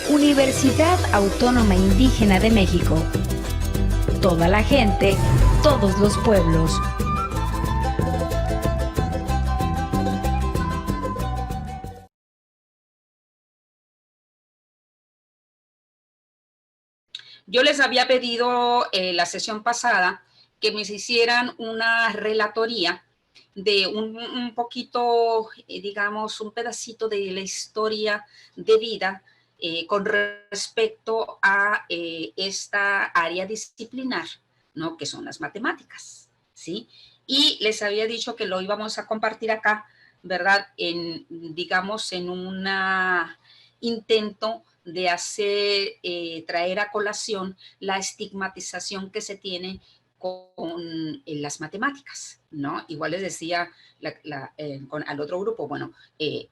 Universidad Autónoma Indígena de México. Toda la gente, todos los pueblos. Yo les había pedido la sesión pasada que me hicieran una relatoría de un poquito, digamos, un pedacito de la historia de vida con respecto a esta área disciplinar, ¿no? Que son las matemáticas, ¿sí? Y les había dicho que lo íbamos a compartir acá, ¿verdad? Digamos, en un intento de hacer, traer a colación la estigmatización que se tiene con las matemáticas, ¿no? Igual les decía al otro grupo, bueno,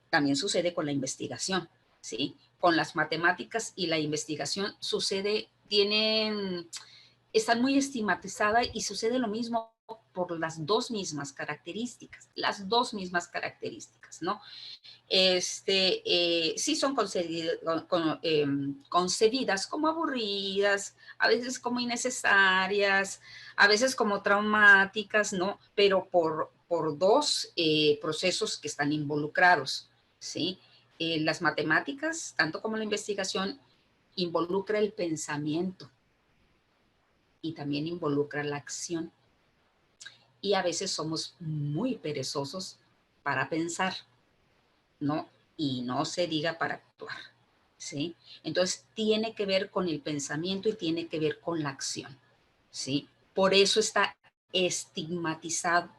también sucede con la investigación, ¿sí? Con las matemáticas y la investigación sucede, están muy estigmatizadas y sucede lo mismo por las dos mismas características, ¿no? Sí son concebidas como aburridas, a veces como innecesarias, a veces como traumáticas, ¿no? Pero por dos procesos que están involucrados, ¿sí? Las matemáticas, tanto como la investigación, involucra el pensamiento y también involucra la acción. Y a veces somos muy perezosos para pensar, ¿no? Y no se diga para actuar, ¿sí? Entonces, tiene que ver con el pensamiento y tiene que ver con la acción, ¿sí? Por eso está estigmatizado,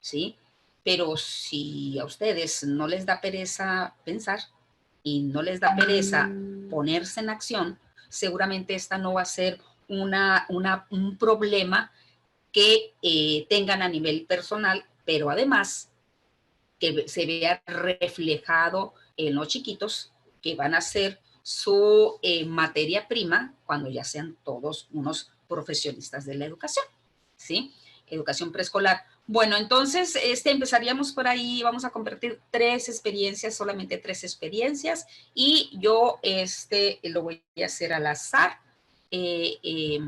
¿sí? Pero si a ustedes no les da pereza pensar y no les da pereza ponerse en acción, seguramente esta no va a ser un problema que tengan a nivel personal, pero además que se vea reflejado en los chiquitos que van a ser su materia prima cuando ya sean todos unos profesionistas de la educación, ¿sí? Educación preescolar. Bueno, entonces empezaríamos por ahí, vamos a compartir solamente tres experiencias, y yo lo voy a hacer al azar. Eh, eh,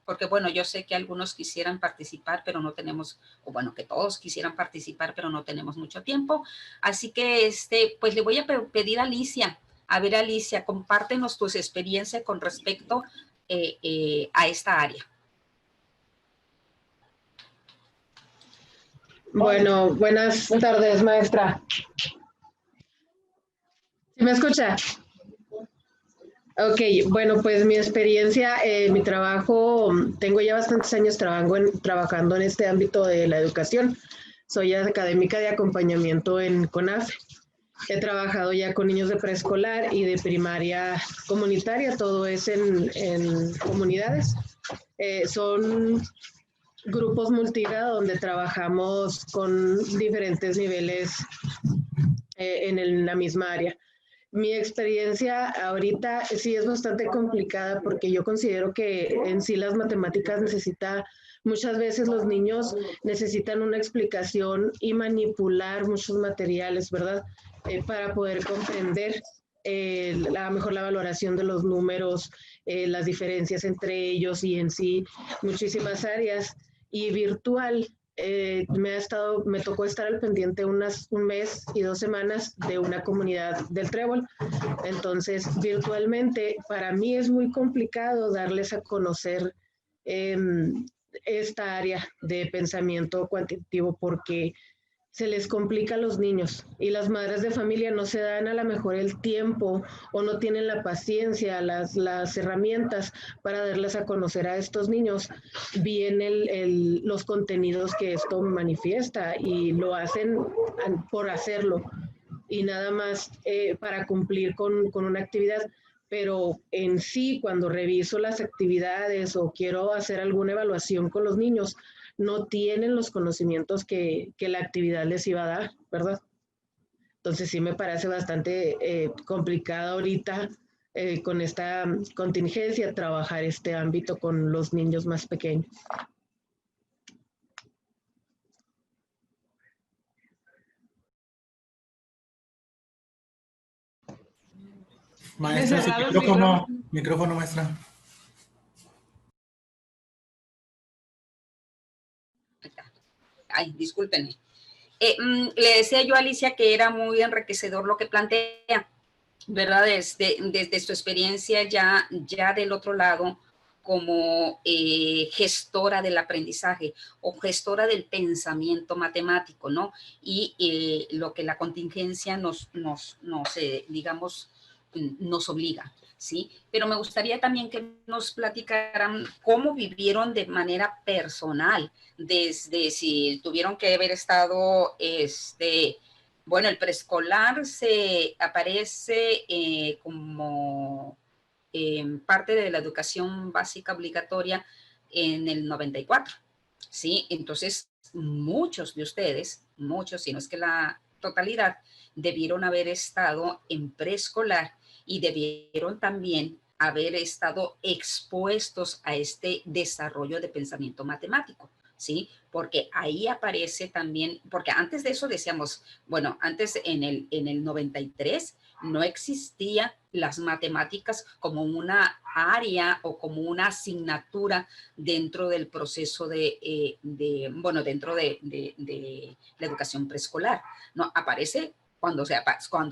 Porque bueno, yo sé que algunos quisieran participar, pero no tenemos, o bueno, que todos quisieran participar, pero no tenemos mucho tiempo. Así que pues le voy a pedir a Alicia, a ver Alicia, compártenos tus experiencias con respecto a esta área. Bueno, buenas tardes, maestra. ¿Sí me escucha? Ok, bueno, pues mi experiencia, mi trabajo, tengo ya bastantes años trabajando en este ámbito de la educación. Soy académica de acompañamiento en CONAFE. He trabajado ya con niños de preescolar y de primaria comunitaria, todo es en comunidades. Son grupos multigrado donde trabajamos con diferentes niveles en la misma área. Mi experiencia ahorita sí es bastante complicada porque yo considero que en sí las matemáticas muchas veces los niños necesitan una explicación y manipular muchos materiales, ¿verdad? Para poder comprender mejor la valoración de los números, las diferencias entre ellos y en sí muchísimas áreas. Y virtual me tocó estar al pendiente un mes y 2 semanas de una comunidad del Trébol. Entonces, virtualmente, para mí es muy complicado darles a conocer eh, esta área de pensamiento cuantitativo porque se les complica a los niños y las madres de familia no se dan a lo mejor el tiempo o no tienen la paciencia, las herramientas para darles a conocer a estos niños bien los contenidos que esto manifiesta y lo hacen por hacerlo y nada más para cumplir con una actividad. Pero en sí, cuando reviso las actividades o quiero hacer alguna evaluación con los niños, no tienen los conocimientos que la actividad les iba a dar, ¿verdad? Entonces sí me parece bastante complicado ahorita con esta contingencia trabajar este ámbito con los niños más pequeños. Maestra, su micrófono, micrófono, maestra. Ay, discúlpenme. Le decía yo a Alicia que era muy enriquecedor lo que plantea, ¿verdad? Desde su experiencia ya del otro lado, como gestora del aprendizaje o gestora del pensamiento matemático, ¿no? Y lo que la contingencia digamos, nos obliga, ¿sí? Pero me gustaría también que nos platicaran cómo vivieron de manera personal, desde si tuvieron que haber estado, bueno, el preescolar se aparece como parte de la educación básica obligatoria en el 94, ¿sí? Entonces, muchos de ustedes, muchos, si no es que la totalidad, debieron haber estado en preescolar y debieron también haber estado expuestos a este desarrollo de pensamiento matemático, ¿sí? Porque ahí aparece también, porque antes de eso decíamos, bueno, antes en el 93 no existía las matemáticas como una área o como una asignatura dentro del proceso bueno, dentro de la educación preescolar. No, aparece cuando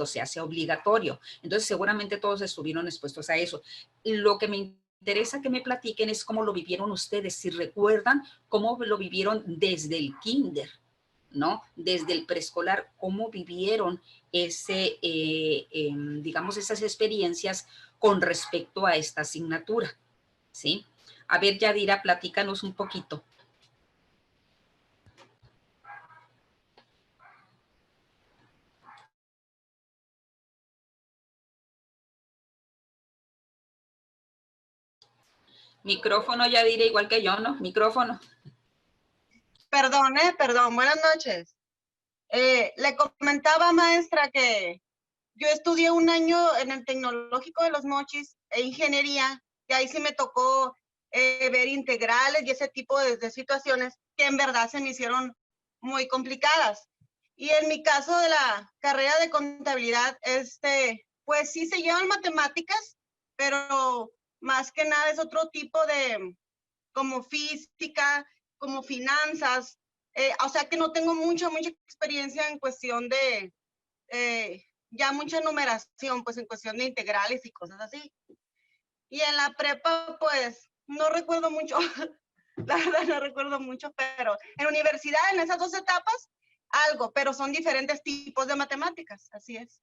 se hace obligatorio. Entonces, seguramente todos estuvieron expuestos a eso. Lo que me interesa que me platiquen es cómo lo vivieron ustedes, si recuerdan cómo lo vivieron desde el kinder, ¿no? Desde el preescolar, cómo vivieron digamos, esas experiencias con respecto a esta asignatura, ¿sí? A ver, Yadira, platícanos un poquito. Micrófono, Yadira, igual que yo, ¿no? Micrófono. Perdón, buenas noches. Le comentaba, maestra, que yo estudié un año en el Tecnológico de Los Mochis e Ingeniería, que ahí sí me tocó ver integrales y ese tipo de situaciones que en verdad se me hicieron muy complicadas. Y en mi caso de la carrera de contabilidad, pues sí se llevan matemáticas, pero más que nada es otro tipo de, como física, como finanzas, o sea que no tengo mucha experiencia en cuestión de ya mucha numeración, pues en cuestión de integrales y cosas así. Y en la prepa, pues no recuerdo mucho, la verdad no recuerdo mucho, pero en universidad, en esas dos etapas, algo, pero son diferentes tipos de matemáticas, así es.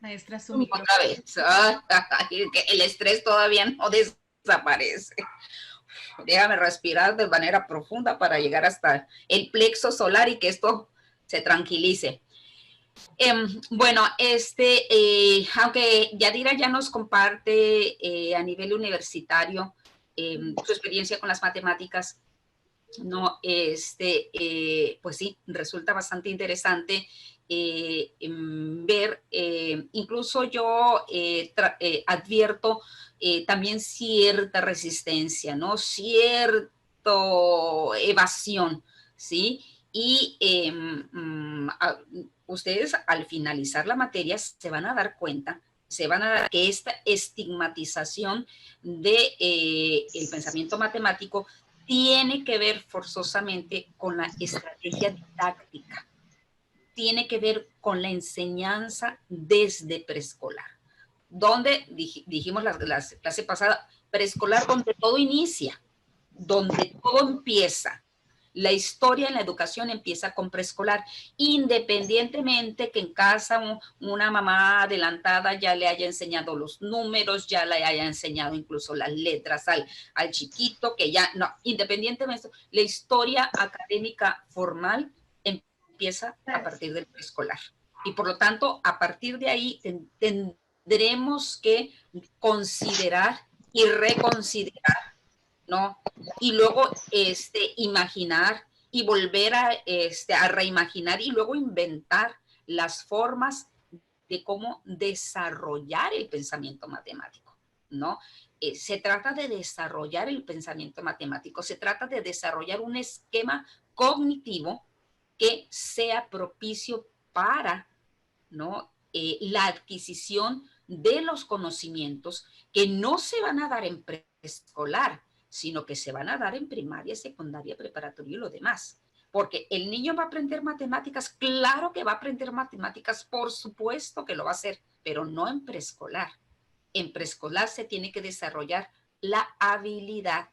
Maestra, su Otra micrófono. vez. El estrés todavía no desaparece. Déjame respirar de manera profunda para llegar hasta el plexo solar y que esto se tranquilice. Bueno, aunque Yadira ya nos comparte a nivel universitario su experiencia con las matemáticas, no, pues sí, resulta bastante interesante ver, incluso yo advierto también cierta resistencia, ¿no? Cierto evasión, ¿sí? Y ustedes al finalizar la materia se van a dar cuenta, se van a dar que esta estigmatización de el pensamiento matemático tiene que ver forzosamente con la estrategia didáctica, tiene que ver con la enseñanza desde preescolar. Donde dijimos la clase pasada, preescolar donde todo inicia, donde todo empieza. La historia en la educación empieza con preescolar, independientemente que en casa una mamá adelantada ya le haya enseñado los números, ya le haya enseñado incluso las letras al chiquito, que ya, no, independientemente, la historia académica formal empieza a partir del preescolar. Y por lo tanto, a partir de ahí tendremos que considerar y reconsiderar, ¿no? Y luego imaginar y volver a reimaginar y luego inventar las formas de cómo desarrollar el pensamiento matemático, ¿no? se trata de desarrollar el pensamiento matemático, se trata de desarrollar un esquema cognitivo que sea propicio para, ¿no? La adquisición de los conocimientos que no se van a dar en preescolar, sino que se van a dar en primaria, secundaria, preparatoria y lo demás. Porque el niño va a aprender matemáticas, claro que va a aprender matemáticas, por supuesto que lo va a hacer, pero no en preescolar. En preescolar se tiene que desarrollar la habilidad.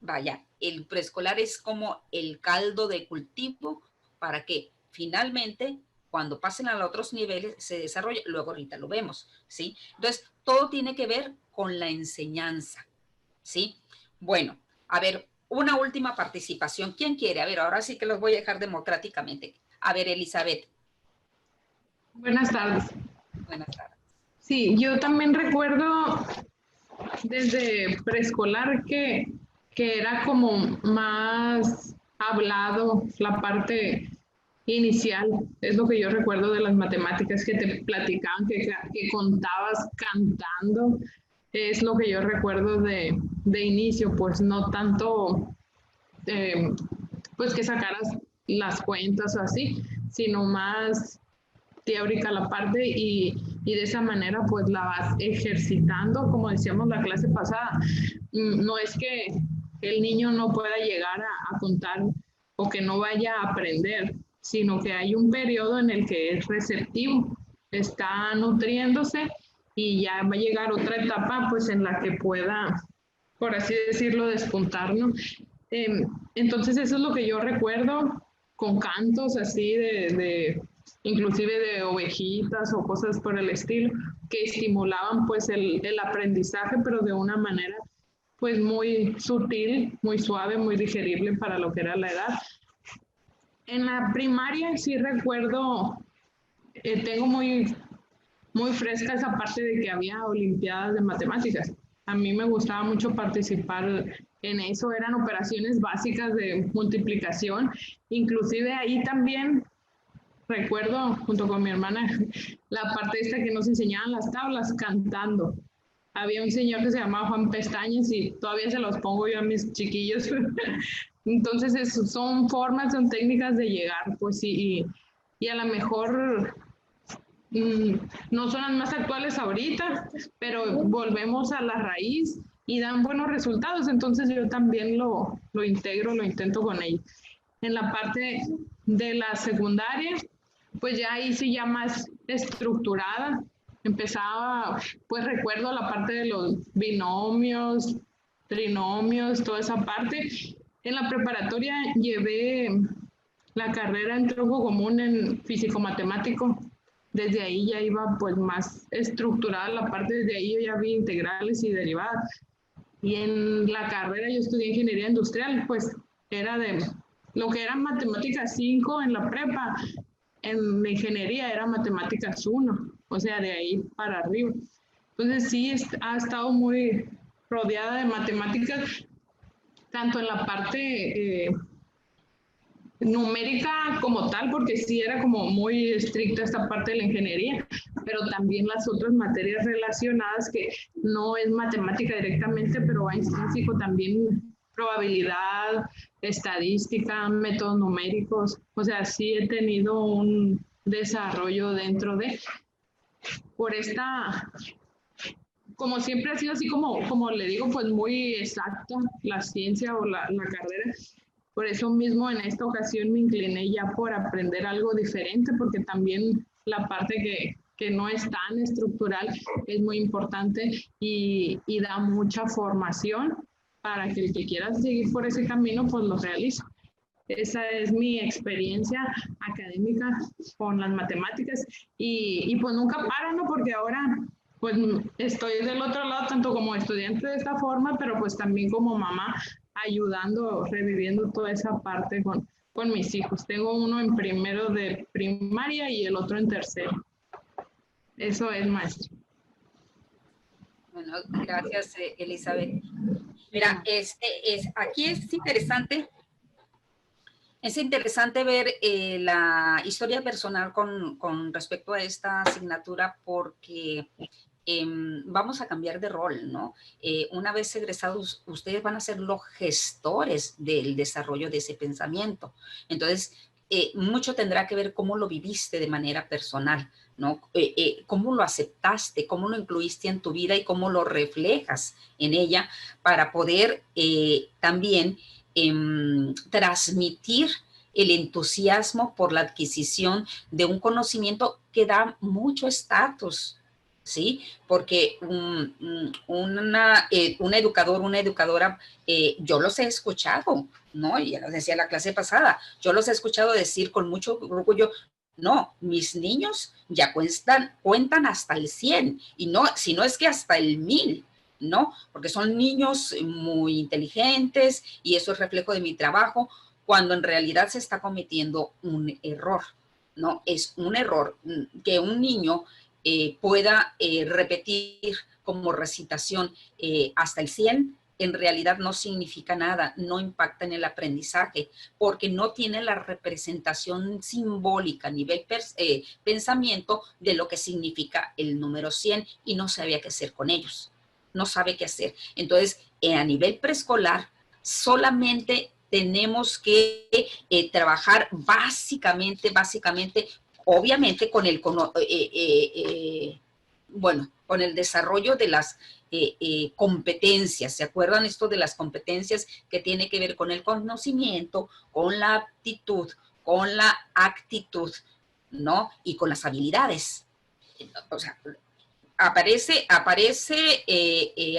Vaya, el preescolar es como el caldo de cultivo para que finalmente, cuando pasen a los otros niveles, se desarrolle. Luego ahorita lo vemos, ¿sí? Entonces, todo tiene que ver con la enseñanza, ¿sí? Bueno, a ver, una última participación. ¿Quién quiere? A ver, ahora sí que los voy a dejar democráticamente. A ver, Elizabeth. Buenas tardes. Buenas tardes. Sí, yo también recuerdo desde preescolar que era como más hablado la parte inicial. Es lo que yo recuerdo de las matemáticas, que te platicaban, que contabas cantando. Es lo que yo recuerdo de inicio, pues no tanto pues que sacaras las cuentas o así, sino más teórica la parte y de esa manera pues la vas ejercitando, como decíamos la clase pasada. No es que el niño no pueda llegar a contar o que no vaya a aprender, sino que hay un periodo en el que es receptivo, está nutriéndose y ya va a llegar otra etapa pues en la que pueda, por así decirlo, despuntar, ¿no? Entonces eso es lo que yo recuerdo con cantos así inclusive de ovejitas o cosas por el estilo, que estimulaban pues el aprendizaje, pero de una manera pues muy sutil, muy suave, muy digerible para lo que era la edad. En la primaria sí recuerdo, tengo muy fresca esa parte de que había olimpiadas de matemáticas. A mí me gustaba mucho participar en eso, eran operaciones básicas de multiplicación, inclusive ahí también recuerdo, junto con mi hermana, la parte esta que nos enseñaban las tablas cantando. Había un señor que se llamaba Juan Pestañas y todavía se los pongo yo a mis chiquillos. Entonces, son formas, son técnicas de llegar, pues, y a lo mejor no son las más actuales ahorita, pero volvemos a la raíz y dan buenos resultados. Entonces, yo también lo integro, lo intento con ellos. En la parte de la secundaria, pues ya ahí sí ya más estructurada. Empezaba, pues recuerdo la parte de los binomios, trinomios, toda esa parte. En la preparatoria llevé la carrera en tronco común en físico-matemático. Desde ahí ya iba pues más estructurada la parte, desde ahí yo ya vi integrales y derivadas. Y en la carrera yo estudié ingeniería industrial, pues era de lo que era matemáticas 5 en la prepa, en la ingeniería era matemáticas 1, o sea, de ahí para arriba. Entonces sí, ha estado muy rodeada de matemáticas, tanto en la parte numérica como tal, porque sí era como muy estricta esta parte de la ingeniería, pero también las otras materias relacionadas que no es matemática directamente, pero va intrínseco también probabilidad, estadística, métodos numéricos, o sea, sí he tenido un desarrollo dentro de, por esta, como siempre ha sido así como le digo, pues muy exacta la ciencia o la carrera. Por eso mismo en esta ocasión me incliné ya por aprender algo diferente, porque también la parte que no es tan estructural es muy importante y da mucha formación para que el que quiera seguir por ese camino, pues lo realice. Esa es mi experiencia académica con las matemáticas y pues nunca paro, ¿no? Porque ahora pues estoy del otro lado, tanto como estudiante de esta forma, pero pues también como mamá, ayudando, reviviendo toda esa parte con mis hijos. Tengo uno en primero de primaria y el otro en tercero. Eso es, maestro. Bueno, gracias, Elizabeth. Mira, aquí es interesante. Es interesante ver la historia personal con respecto a esta asignatura porque vamos a cambiar de rol, ¿no? Una vez egresados, ustedes van a ser los gestores del desarrollo de ese pensamiento. Entonces, mucho tendrá que ver cómo lo viviste de manera personal, ¿no? Cómo lo aceptaste, cómo lo incluiste en tu vida y cómo lo reflejas en ella para poder también transmitir el entusiasmo por la adquisición de un conocimiento que da mucho estatus, ¿sí? Porque un educador, una educadora, yo los he escuchado, ¿no? Y ya lo decía la clase pasada, yo los he escuchado decir con mucho orgullo, no, mis niños ya cuentan hasta el 100, y no, si no es que hasta el 1000, ¿no? Porque son niños muy inteligentes y eso es reflejo de mi trabajo, cuando en realidad se está cometiendo un error, ¿no? Es un error que un niño pueda repetir como recitación hasta el 100, en realidad no significa nada, no impacta en el aprendizaje, porque no tiene la representación simbólica a nivel pensamiento de lo que significa el número 100 y no sabía qué hacer con ellos, no sabe qué hacer. Entonces, a nivel preescolar, solamente tenemos que trabajar básicamente, obviamente con el, con el desarrollo de las competencias. ¿Se acuerdan esto de las competencias que tiene que ver con el conocimiento, con la aptitud, con la actitud, ¿no? Y con las habilidades. O sea,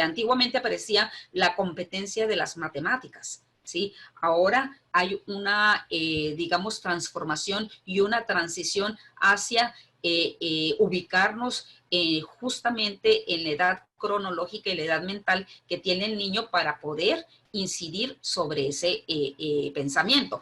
antiguamente aparecía la competencia de las matemáticas, ¿sí? Ahora hay una, digamos, transformación y una transición hacia ubicarnos justamente en la edad cronológica y la edad mental que tiene el niño para poder incidir sobre ese pensamiento.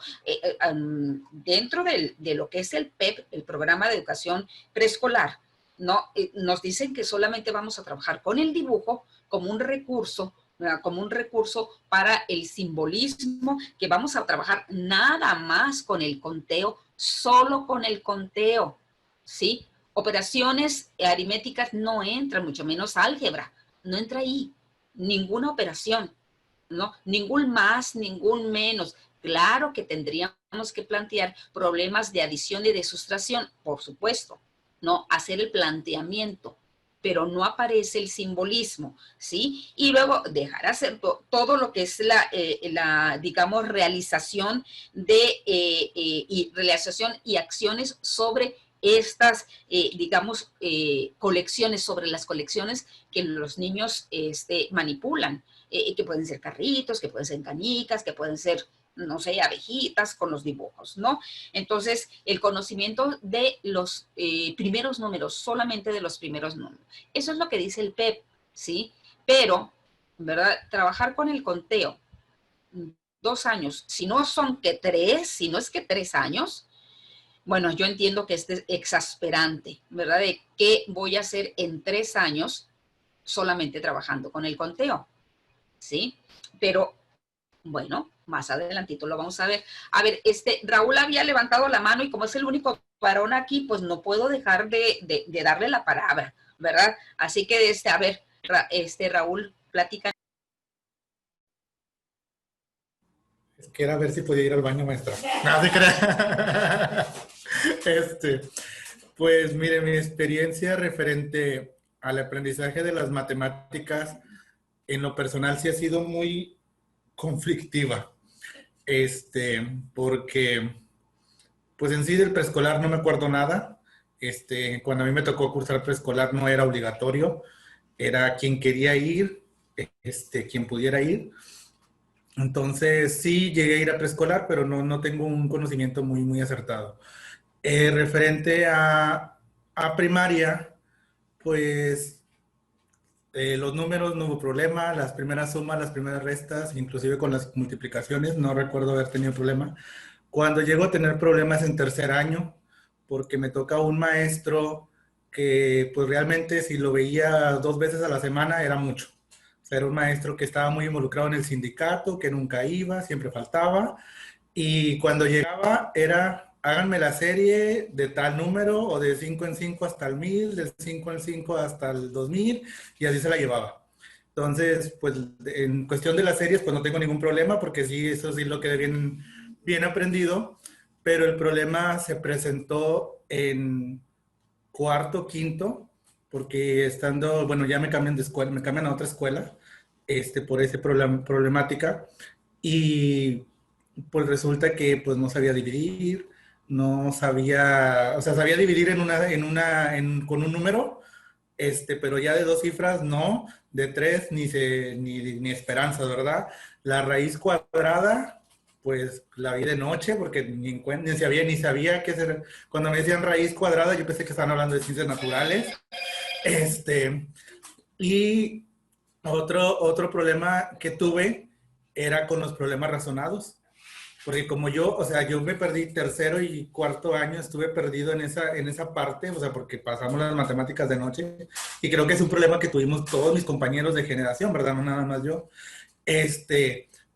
Dentro de lo que es el PEP, el Programa de Educación Preescolar, ¿no? Nos dicen que solamente vamos a trabajar con el dibujo como un recurso, ¿verdad? Como un recurso para el simbolismo, que vamos a trabajar nada más con el conteo, solo con el conteo, ¿sí? Operaciones aritméticas no entran, mucho menos álgebra, no entra ahí, ninguna operación, ¿no? Ningún más, ningún menos. Claro que tendríamos que plantear problemas de adición y de sustracción, por supuesto, ¿no? Hacer el planteamiento, pero no aparece el simbolismo, ¿sí? Y luego dejar hacer todo lo que es la digamos, realización y acciones sobre estas, digamos, colecciones, sobre las colecciones que los niños manipulan, que pueden ser carritos, que pueden ser canicas, que pueden ser, no sé, abejitas con los dibujos, ¿no? Entonces, el conocimiento de los primeros números, solamente de los primeros números. Eso es lo que dice el PEP, ¿sí? Pero, ¿verdad? Trabajar con el conteo, 2 años, si no son que 3, si no es que 3 años, bueno, yo entiendo que este es exasperante, ¿verdad? De qué voy a hacer en 3 años solamente trabajando con el conteo, ¿sí? Pero, bueno, más adelantito lo vamos a ver. A ver, Raúl había levantado la mano y como es el único varón aquí, pues no puedo dejar de darle la palabra, ¿verdad? Así que, a ver, Raúl, platica. Es que era a ver si podía ir al baño, maestra. No, se crea. Pues mire, mi experiencia referente al aprendizaje de las matemáticas, en lo personal sí ha sido muy conflictiva. Porque, pues en sí del preescolar no me acuerdo nada. Cuando a mí me tocó cursar preescolar no era obligatorio, era quien quería ir, quien pudiera ir. Entonces sí llegué a ir a preescolar, pero no tengo un conocimiento muy acertado. Referente a primaria, pues los números no hubo problema, las primeras sumas, las primeras restas, inclusive con las multiplicaciones, no recuerdo haber tenido problema. Cuando llego a tener problemas en tercer año, porque me toca un maestro que pues realmente si lo veía 2 veces a la semana era mucho. O sea, era un maestro que estaba muy involucrado en el sindicato, que nunca iba, siempre faltaba. Y cuando llegaba era háganme la serie de tal número, o de 5 en 5 hasta el 1000, de 5 en 5 hasta el 2000, y así se la llevaba. Entonces, pues en cuestión de las series, pues no tengo ningún problema, porque sí, eso sí lo quedé bien aprendido, pero el problema se presentó en cuarto, quinto, porque estando, bueno, ya me cambian de escuela, me cambian a otra escuela, por esa problemática, y pues resulta que pues no sabía dividir, no sabía, o sea, sabía dividir con un número, pero ya de 2 cifras no, de 3 ni esperanza, ¿verdad? La raíz cuadrada, pues la vi de noche porque ni sabía qué hacer. Cuando me decían raíz cuadrada, yo pensé que estaban hablando de ciencias naturales. Y otro problema que tuve era con los problemas razonados. Porque como yo, o sea, yo me perdí tercero y cuarto año, estuve perdido en esa parte, o sea, porque pasamos las matemáticas de noche, y creo que es un problema que tuvimos todos mis compañeros de generación, ¿verdad? No nada más yo.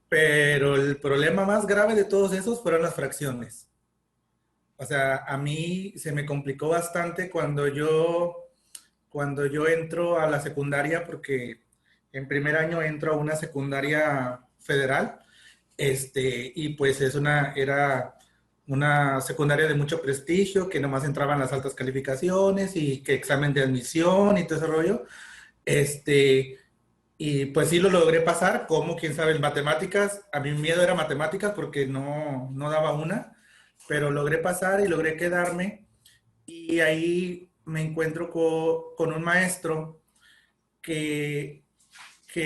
Pero el problema más grave de todos esos fueron las fracciones. O sea, a mí se me complicó bastante cuando yo entro a la secundaria, porque en primer año entro a una secundaria federal, y pues era una secundaria de mucho prestigio, que nomás entraban las altas calificaciones y que examen de admisión y todo ese rollo. Y pues sí lo logré pasar, como quién sabe, en matemáticas, a mí mi miedo era matemáticas porque no daba una, pero logré pasar y logré quedarme, y ahí me encuentro con un maestro que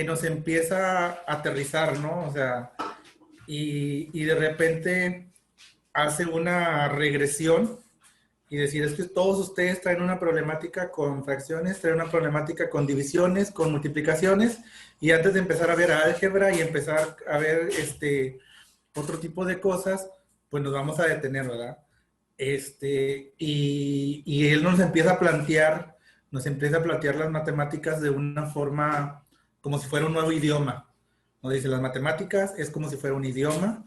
nos empieza a aterrizar, ¿no? O sea, y de repente hace una regresión y decir, es que todos ustedes traen una problemática con fracciones, traen una problemática con divisiones, con multiplicaciones, y antes de empezar a ver álgebra y empezar a ver otro tipo de cosas, pues nos vamos a detener, ¿verdad? Y él nos empieza a plantear las matemáticas de una forma como si fuera un nuevo idioma. Nos dice, las matemáticas es como si fuera un idioma,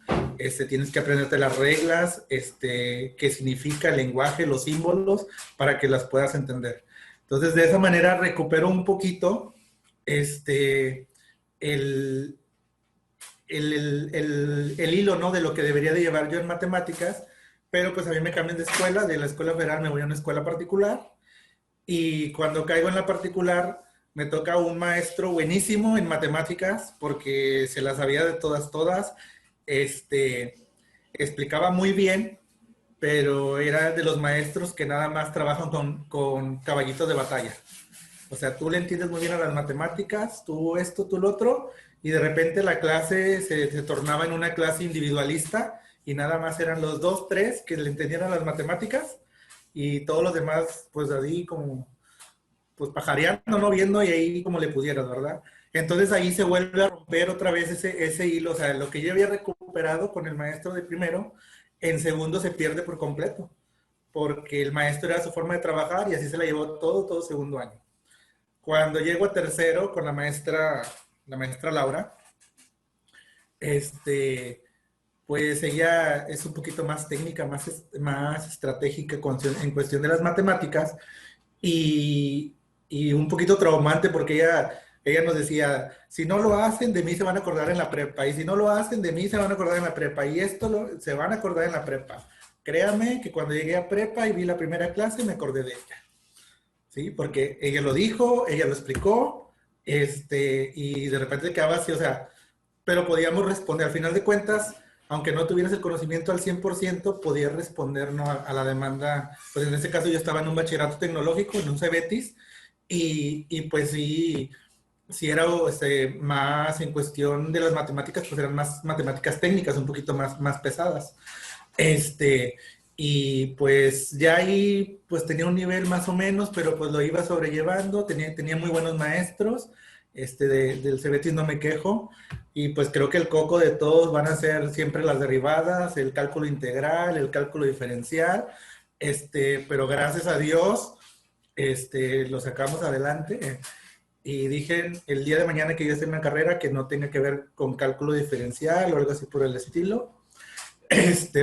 tienes que aprenderte las reglas, qué significa el lenguaje, los símbolos, para que las puedas entender. Entonces, de esa manera recupero un poquito el hilo, ¿no?, de lo que debería de llevar yo en matemáticas, pero pues a mí me cambian de escuela, de la escuela federal me voy a una escuela particular, y cuando caigo en la particular, me toca un maestro buenísimo en matemáticas, porque se las sabía de todas. Explicaba muy bien, pero era de los maestros que nada más trabajan con caballitos de batalla. O sea, tú le entiendes muy bien a las matemáticas, tú esto, tú lo otro, y de repente la clase se tornaba en una clase individualista, y nada más eran los 2, 3 que le entendían a las matemáticas, y todos los demás, pues ahí como pues pajareando, no viendo, y ahí como le pudieras, ¿verdad? Entonces ahí se vuelve a romper otra vez ese hilo, o sea, lo que yo había recuperado con el maestro de primero, en segundo se pierde por completo, porque el maestro era su forma de trabajar, y así se la llevó todo segundo año. Cuando llego a tercero con la maestra Laura, pues ella es un poquito más técnica, más estratégica en cuestión de las matemáticas, y un poquito traumante, porque ella nos decía, si no lo hacen, de mí se van a acordar en la prepa, y si no lo hacen, de mí se van a acordar en la prepa, y se van a acordar en la prepa. Créame que cuando llegué a prepa y vi la primera clase, me acordé de ella, ¿sí? Porque ella lo dijo, ella lo explicó, y de repente quedaba así, o sea, pero podíamos responder, al final de cuentas, aunque no tuvieras el conocimiento al 100%, podías responder, ¿no?, a la demanda. Pues en este caso yo estaba en un bachillerato tecnológico, en un CEBETIS, y pues sí era más en cuestión de las matemáticas, pues eran más matemáticas técnicas, un poquito más pesadas. Y pues ya ahí pues tenía un nivel más o menos, pero pues lo iba sobrellevando, tenía muy buenos maestros, del CEBETIS no me quejo, y pues creo que el coco de todos van a ser siempre las derivadas, el cálculo integral, el cálculo diferencial, pero gracias a Dios, lo sacamos adelante, y dije el día de mañana que yo esté en una carrera que no tenga que ver con cálculo diferencial o algo así por el estilo,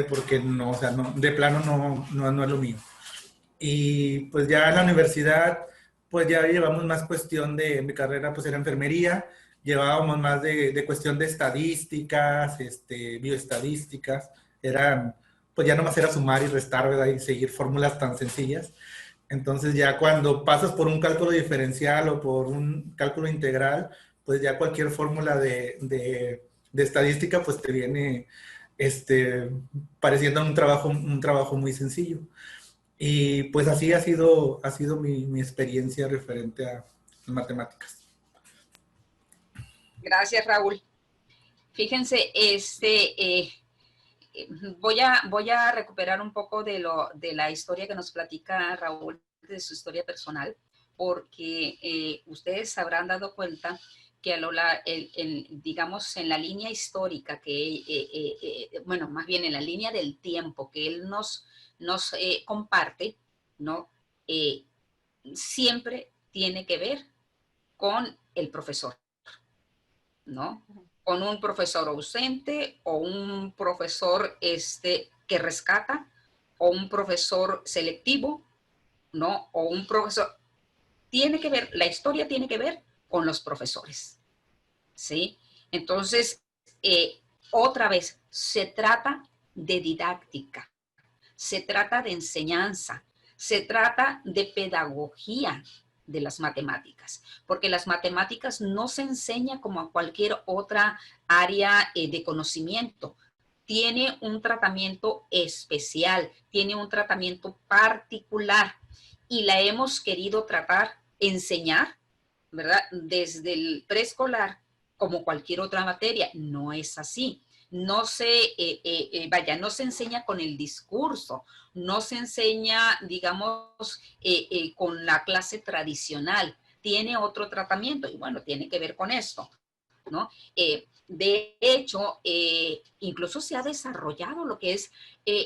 porque no, o sea, no, de plano no es lo mío. Y pues ya en la universidad, pues ya llevamos más cuestión de, mi carrera pues era enfermería, llevábamos más de cuestión de estadísticas, bioestadísticas, eran, pues ya nomás era sumar y restar, ¿verdad? Y seguir fórmulas tan sencillas. Entonces ya cuando pasas por un cálculo diferencial o por un cálculo integral, pues ya cualquier fórmula de estadística pues te viene pareciendo un trabajo muy sencillo. Y pues así ha sido mi experiencia referente a matemáticas. Gracias, Raúl. Fíjense, voy a recuperar un poco de la historia que nos platica Raúl, de su historia personal, porque ustedes se habrán dado cuenta que digamos, en la línea histórica, bueno, más bien en la línea del tiempo que él nos comparte, ¿no? Siempre tiene que ver con el profesor, ¿no? Con un profesor ausente o un profesor que rescata o un profesor selectivo, ¿no? O un profesor... Tiene que ver, la historia tiene que ver con los profesores, ¿sí? Entonces, otra vez, se trata de didáctica, se trata de enseñanza, se trata de pedagogía de las matemáticas, porque las matemáticas no se enseña como a cualquier otra área de conocimiento. Tiene un tratamiento especial, tiene un tratamiento particular y la hemos querido enseñar, ¿verdad? Desde el preescolar como cualquier otra materia. No es así. No se enseña con el discurso, no se enseña, digamos, con la clase tradicional. Tiene otro tratamiento y bueno, tiene que ver con esto, ¿no? De hecho, incluso se ha desarrollado lo que es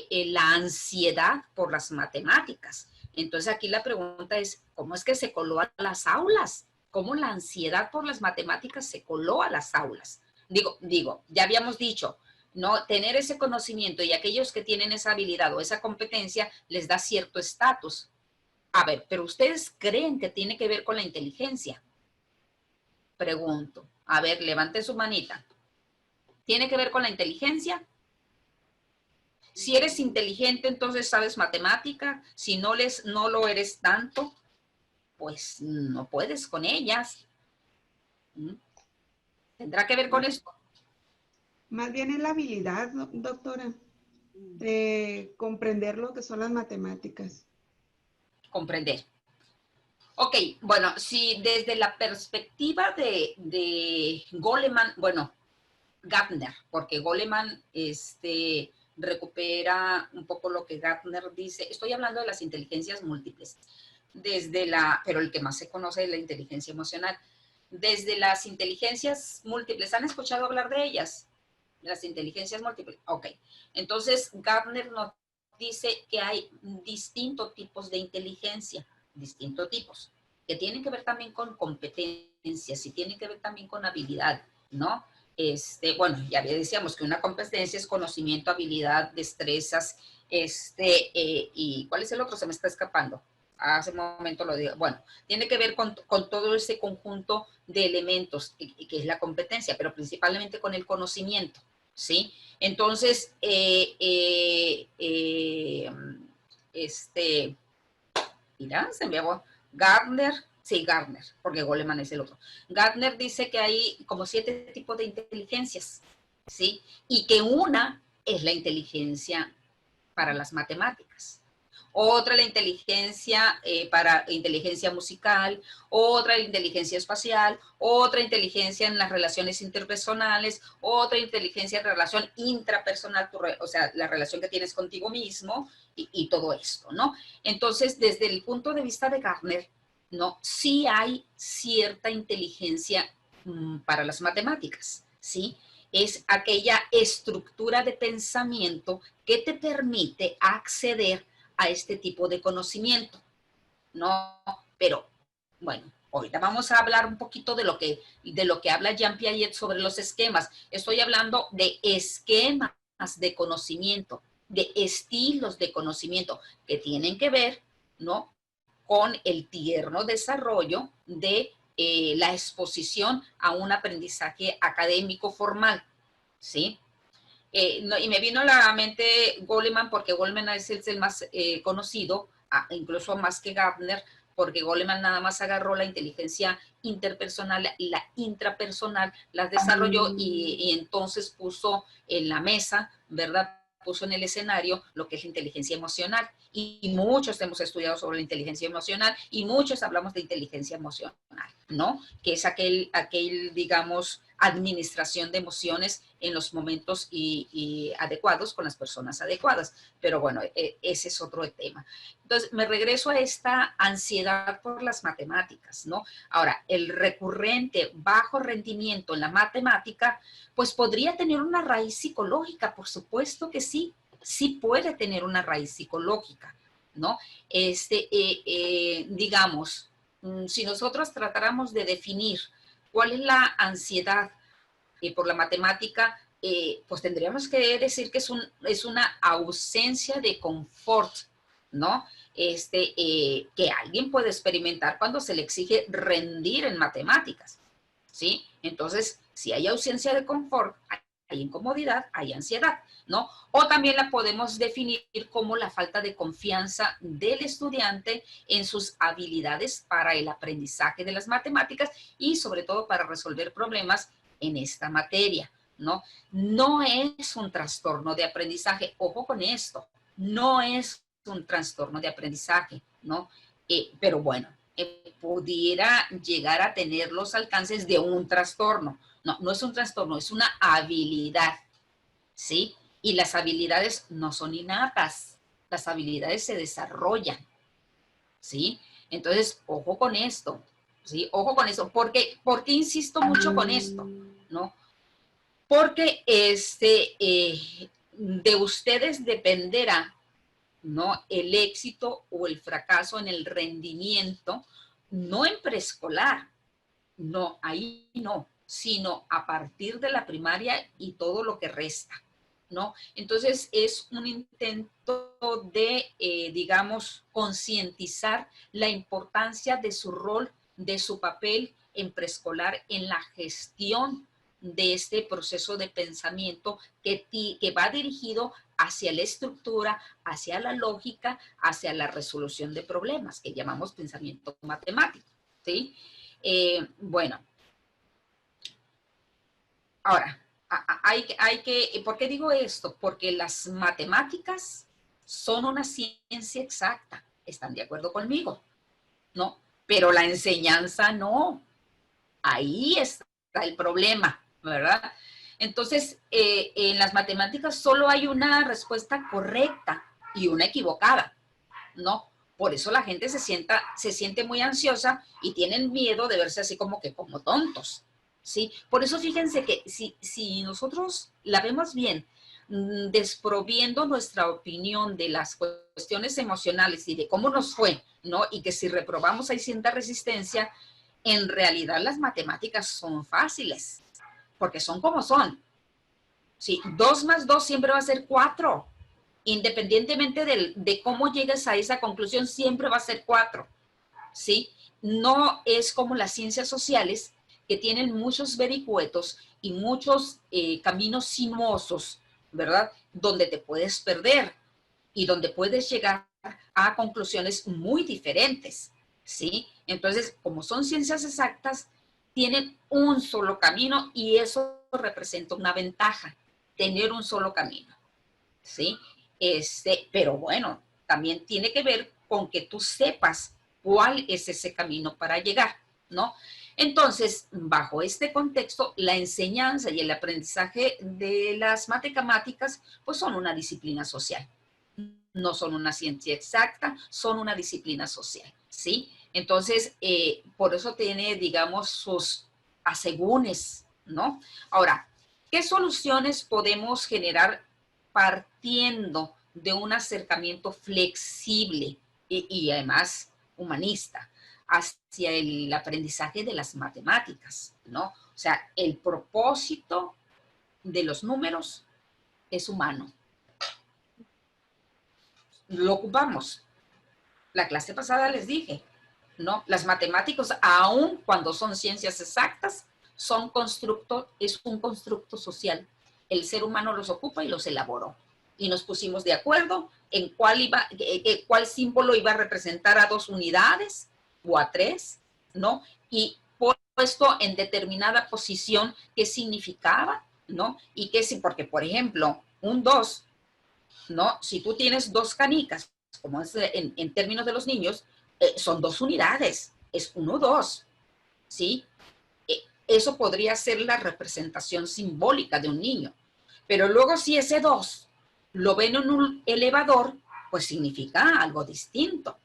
la ansiedad por las matemáticas. Entonces aquí la pregunta es, ¿cómo es que se coló a las aulas? ¿Cómo la ansiedad por las matemáticas se coló a las aulas? Digo, ya habíamos dicho, no tener ese conocimiento y aquellos que tienen esa habilidad o esa competencia les da cierto estatus. A ver, pero ¿ustedes creen que tiene que ver con la inteligencia? Pregunto. A ver, levanten su manita. ¿Tiene que ver con la inteligencia? Si eres inteligente, entonces sabes matemática. Si no lo eres tanto, pues no puedes con ellas. ¿Tendrá que ver con esto? Más bien es la habilidad, doctora, de comprender lo que son las matemáticas. Comprender. Ok, bueno, si desde la perspectiva de Goleman, bueno, Gardner, porque Goleman recupera un poco lo que Gardner dice. Estoy hablando de las inteligencias múltiples, pero el que más se conoce es la inteligencia emocional. Desde las inteligencias múltiples, ¿han escuchado hablar de ellas? Las inteligencias múltiples. Ok, entonces Gardner nos dice que hay distintos tipos de inteligencia, distintos tipos, que tienen que ver también con competencias y tienen que ver también con habilidad, ¿no? Bueno, ya decíamos que una competencia es conocimiento, habilidad, destrezas, y ¿cuál es el otro? Se me está escapando. Hace un momento lo digo. Bueno, tiene que ver con todo ese conjunto de elementos que es la competencia, pero principalmente con el conocimiento, ¿sí? Entonces, mira, se me va Gardner. Sí, Gardner, porque Goleman es el otro. Gardner dice que hay como 7 tipos de inteligencias, ¿sí? Y que una es la inteligencia para las matemáticas. Otra la inteligencia para inteligencia musical, otra la inteligencia espacial, otra inteligencia en las relaciones interpersonales, otra inteligencia en relación intrapersonal, o sea, la relación que tienes contigo mismo y todo esto, ¿no? Entonces, desde el punto de vista de Gardner, ¿no? Sí hay cierta inteligencia para las matemáticas, ¿sí? Es aquella estructura de pensamiento que te permite acceder a este tipo de conocimiento, ¿no? Pero, bueno, ahorita vamos a hablar un poquito de lo que habla Jean Piaget sobre los esquemas. Estoy hablando de esquemas de conocimiento, de estilos de conocimiento que tienen que ver, ¿no?, con el tierno desarrollo de la exposición a un aprendizaje académico formal, ¿sí? No, y me vino a la mente Goleman, porque Goleman es el más conocido, incluso más que Gardner, porque Goleman nada más agarró la inteligencia interpersonal y la intrapersonal, las desarrolló y entonces puso en la mesa, ¿verdad?, puso en el escenario lo que es la inteligencia emocional. Y muchos hemos estudiado sobre la inteligencia emocional y muchos hablamos de inteligencia emocional, ¿no? Que es aquel digamos, administración de emociones en los momentos y adecuados con las personas adecuadas. Pero bueno, ese es otro tema. Entonces, me regreso a esta ansiedad por las matemáticas, ¿no? Ahora, el recurrente bajo rendimiento en la matemática, pues podría tener una raíz psicológica, por supuesto que sí. Sí puede tener una raíz psicológica, ¿no? Digamos, si nosotros tratáramos de definir cuál es la ansiedad por la matemática, pues tendríamos que decir que es una ausencia de confort, ¿no? Que alguien puede experimentar cuando se le exige rendir en matemáticas, ¿sí? Entonces, si hay ausencia de confort, hay incomodidad, hay ansiedad, ¿no? O también la podemos definir como la falta de confianza del estudiante en sus habilidades para el aprendizaje de las matemáticas y sobre todo para resolver problemas en esta materia, ¿no? No es un trastorno de aprendizaje, ojo con esto, no es un trastorno de aprendizaje, ¿no? Pero bueno, pudiera llegar a tener los alcances de un trastorno. No, no es un trastorno, es una habilidad, ¿sí? Y las habilidades no son innatas, las habilidades se desarrollan, ¿sí? Entonces, ojo con esto, ¿sí? Ojo con esto. ¿Por qué insisto mucho con esto? ¿No? Porque de ustedes dependerá, ¿no?, el éxito o el fracaso en el rendimiento, no en preescolar, no, ahí no, sino a partir de la primaria y todo lo que resta, ¿no? Entonces es un intento de, digamos, concientizar la importancia de su rol, de su papel en preescolar, en la gestión de este proceso de pensamiento que va dirigido hacia la estructura, hacia la lógica, hacia la resolución de problemas, que llamamos pensamiento matemático, ¿sí? Bueno, ahora, ¿por qué digo esto? Porque las matemáticas son una ciencia exacta, ¿están de acuerdo conmigo? ¿No? Pero la enseñanza no. Ahí está el problema, ¿verdad? Entonces, en las matemáticas solo hay una respuesta correcta y una equivocada, ¿no? Por eso la gente se siente muy ansiosa y tienen miedo de verse así como que como tontos, ¿sí? Por eso fíjense que si nosotros la vemos bien, desproviendo nuestra opinión de las cuestiones emocionales y de cómo nos fue, ¿no? Y que si reprobamos hay cierta resistencia, en realidad las matemáticas son fáciles, porque son como son. Sí, 2 más 2 siempre va a ser 4. Independientemente de cómo llegues a esa conclusión, siempre va a ser 4. ¿Sí? No es como las ciencias sociales, que tienen muchos vericuetos y muchos caminos sinuosos, ¿verdad? Donde te puedes perder y donde puedes llegar a conclusiones muy diferentes, ¿sí? Entonces, como son ciencias exactas, tienen un solo camino y eso representa una ventaja, tener un solo camino, ¿sí? Pero bueno, también tiene que ver con que tú sepas cuál es ese camino para llegar, ¿no? Entonces, bajo este contexto, la enseñanza y el aprendizaje de las matemáticas, pues son una disciplina social. No son una ciencia exacta, son una disciplina social, ¿sí? Entonces, por eso tiene, digamos, sus asegúnes, ¿no? Ahora, ¿qué soluciones podemos generar partiendo de un acercamiento flexible y además humanista hacia el aprendizaje de las matemáticas, ¿no? O sea, el propósito de los números es humano. Lo ocupamos. La clase pasada les dije, ¿no? Las matemáticas, aun cuando son ciencias exactas, son es un constructo social. El ser humano los ocupa y los elaboró. Y nos pusimos de acuerdo en cuál símbolo iba a representar a 2 unidades o a 3, ¿no? Y puesto en determinada posición qué significaba, ¿no? Y qué sí, porque por ejemplo, un 2, ¿no? Si tú tienes 2 canicas, como es en términos de los niños, son 2 unidades, es 1, 2, ¿sí? Eso podría ser la representación simbólica de un niño. Pero luego si ese 2 lo ven en un elevador, pues significa algo distinto,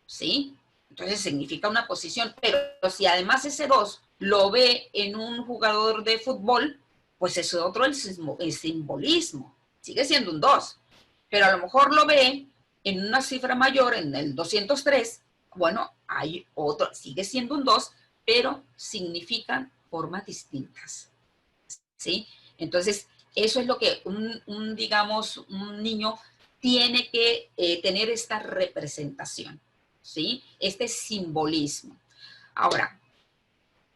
¿sí? Entonces significa una posición, pero si además ese 2 lo ve en un jugador de fútbol, pues es otro el simbolismo, sigue siendo un 2, pero a lo mejor lo ve en una cifra mayor, en el 203, bueno, hay otro, sigue siendo un 2, pero significan formas distintas, ¿sí? Entonces, eso es lo que digamos, un niño tiene que tener esta representación, ¿sí? Este simbolismo. Ahora,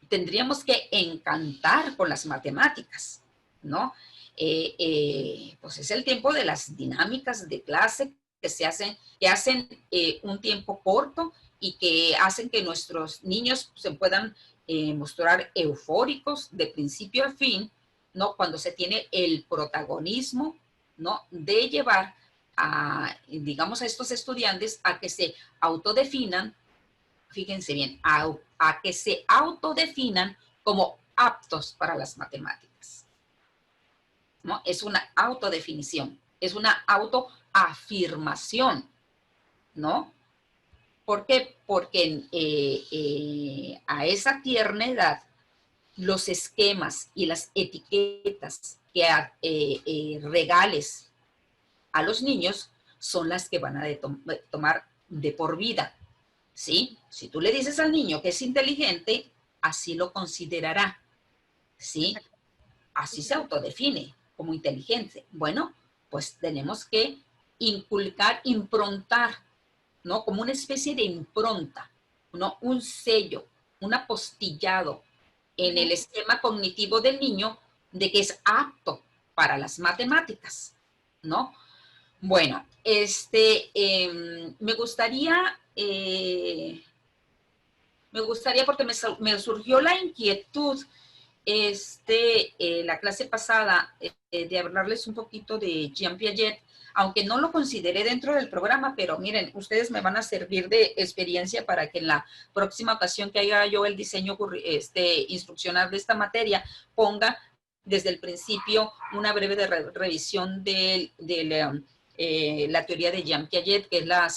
tendríamos que encantar con las matemáticas, ¿no? Pues es el tiempo de las dinámicas de clase que hacen un tiempo corto y que hacen que nuestros niños se puedan mostrar eufóricos de principio a fin, ¿no? Cuando se tiene el protagonismo, ¿no? De llevar digamos, a estos estudiantes a que se autodefinan, fíjense bien, a que se autodefinan como aptos para las matemáticas, ¿no? Es una autodefinición, es una autoafirmación, ¿no? ¿Por qué? Porque a esa tierna edad, los esquemas y las etiquetas que regales a los niños son las que van a tomar de por vida, ¿sí? Si tú le dices al niño que es inteligente, así lo considerará, ¿sí? Así se autodefine como inteligente. Bueno, pues tenemos que improntar, ¿no? Como una especie de impronta, ¿no? Un sello, un apostillado en el esquema cognitivo del niño de que es apto para las matemáticas, ¿no? Bueno, me gustaría porque me surgió la inquietud la clase pasada de hablarles un poquito de Jean Piaget, aunque no lo consideré dentro del programa, pero miren, ustedes me van a servir de experiencia para que en la próxima ocasión que haga yo el diseño instruccional de esta materia, ponga desde el principio una breve revisión de la teoría de Jean Piaget, que es la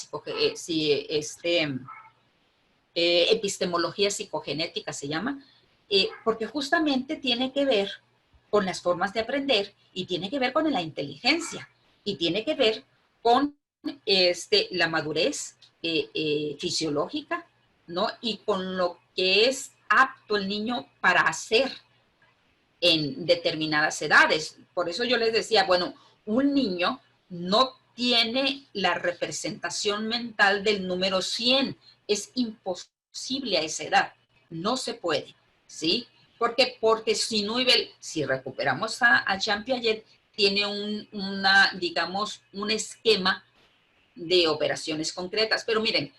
epistemología psicogenética se llama, porque justamente tiene que ver con las formas de aprender y tiene que ver con la inteligencia y tiene que ver con la madurez fisiológica, ¿no? Y con lo que es apto el niño para hacer en determinadas edades. Por eso yo les decía, bueno, un niño no tiene la representación mental del número 100, es imposible a esa edad, no se puede, ¿sí? Porque si recuperamos a Jean Piaget, tiene digamos, un esquema de operaciones concretas. Pero miren,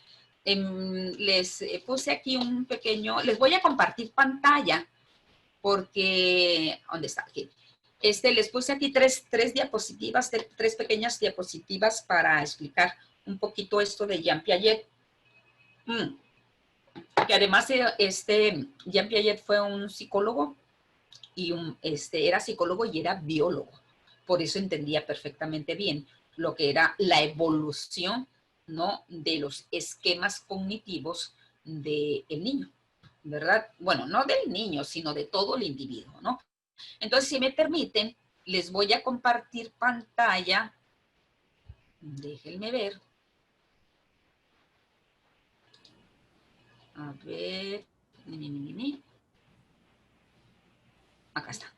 les puse aquí un pequeño, les voy a compartir pantalla, porque, ¿dónde está? Aquí. Les puse aquí tres diapositivas, tres pequeñas diapositivas para explicar un poquito esto de Jean Piaget. Que además Jean Piaget fue un psicólogo y era psicólogo y era biólogo. Por eso entendía perfectamente bien lo que era la evolución, ¿no? De los esquemas cognitivos del niño, ¿verdad? Bueno, no del niño, sino de todo el individuo, ¿no? Entonces, si me permiten, les voy a compartir pantalla. Déjenme ver. A ver. Acá está.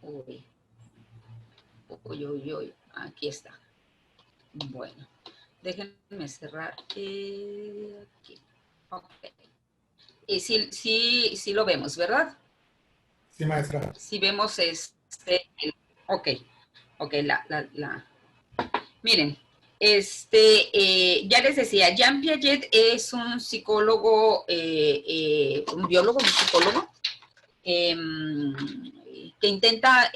Uy. Uy, uy, uy. Aquí está. Bueno, déjenme cerrar aquí. Ok. Sí lo vemos, ¿verdad? Sí, maestra. Sí vemos ok, miren, ya les decía, Jean Piaget es un psicólogo, un biólogo, un psicólogo, que intenta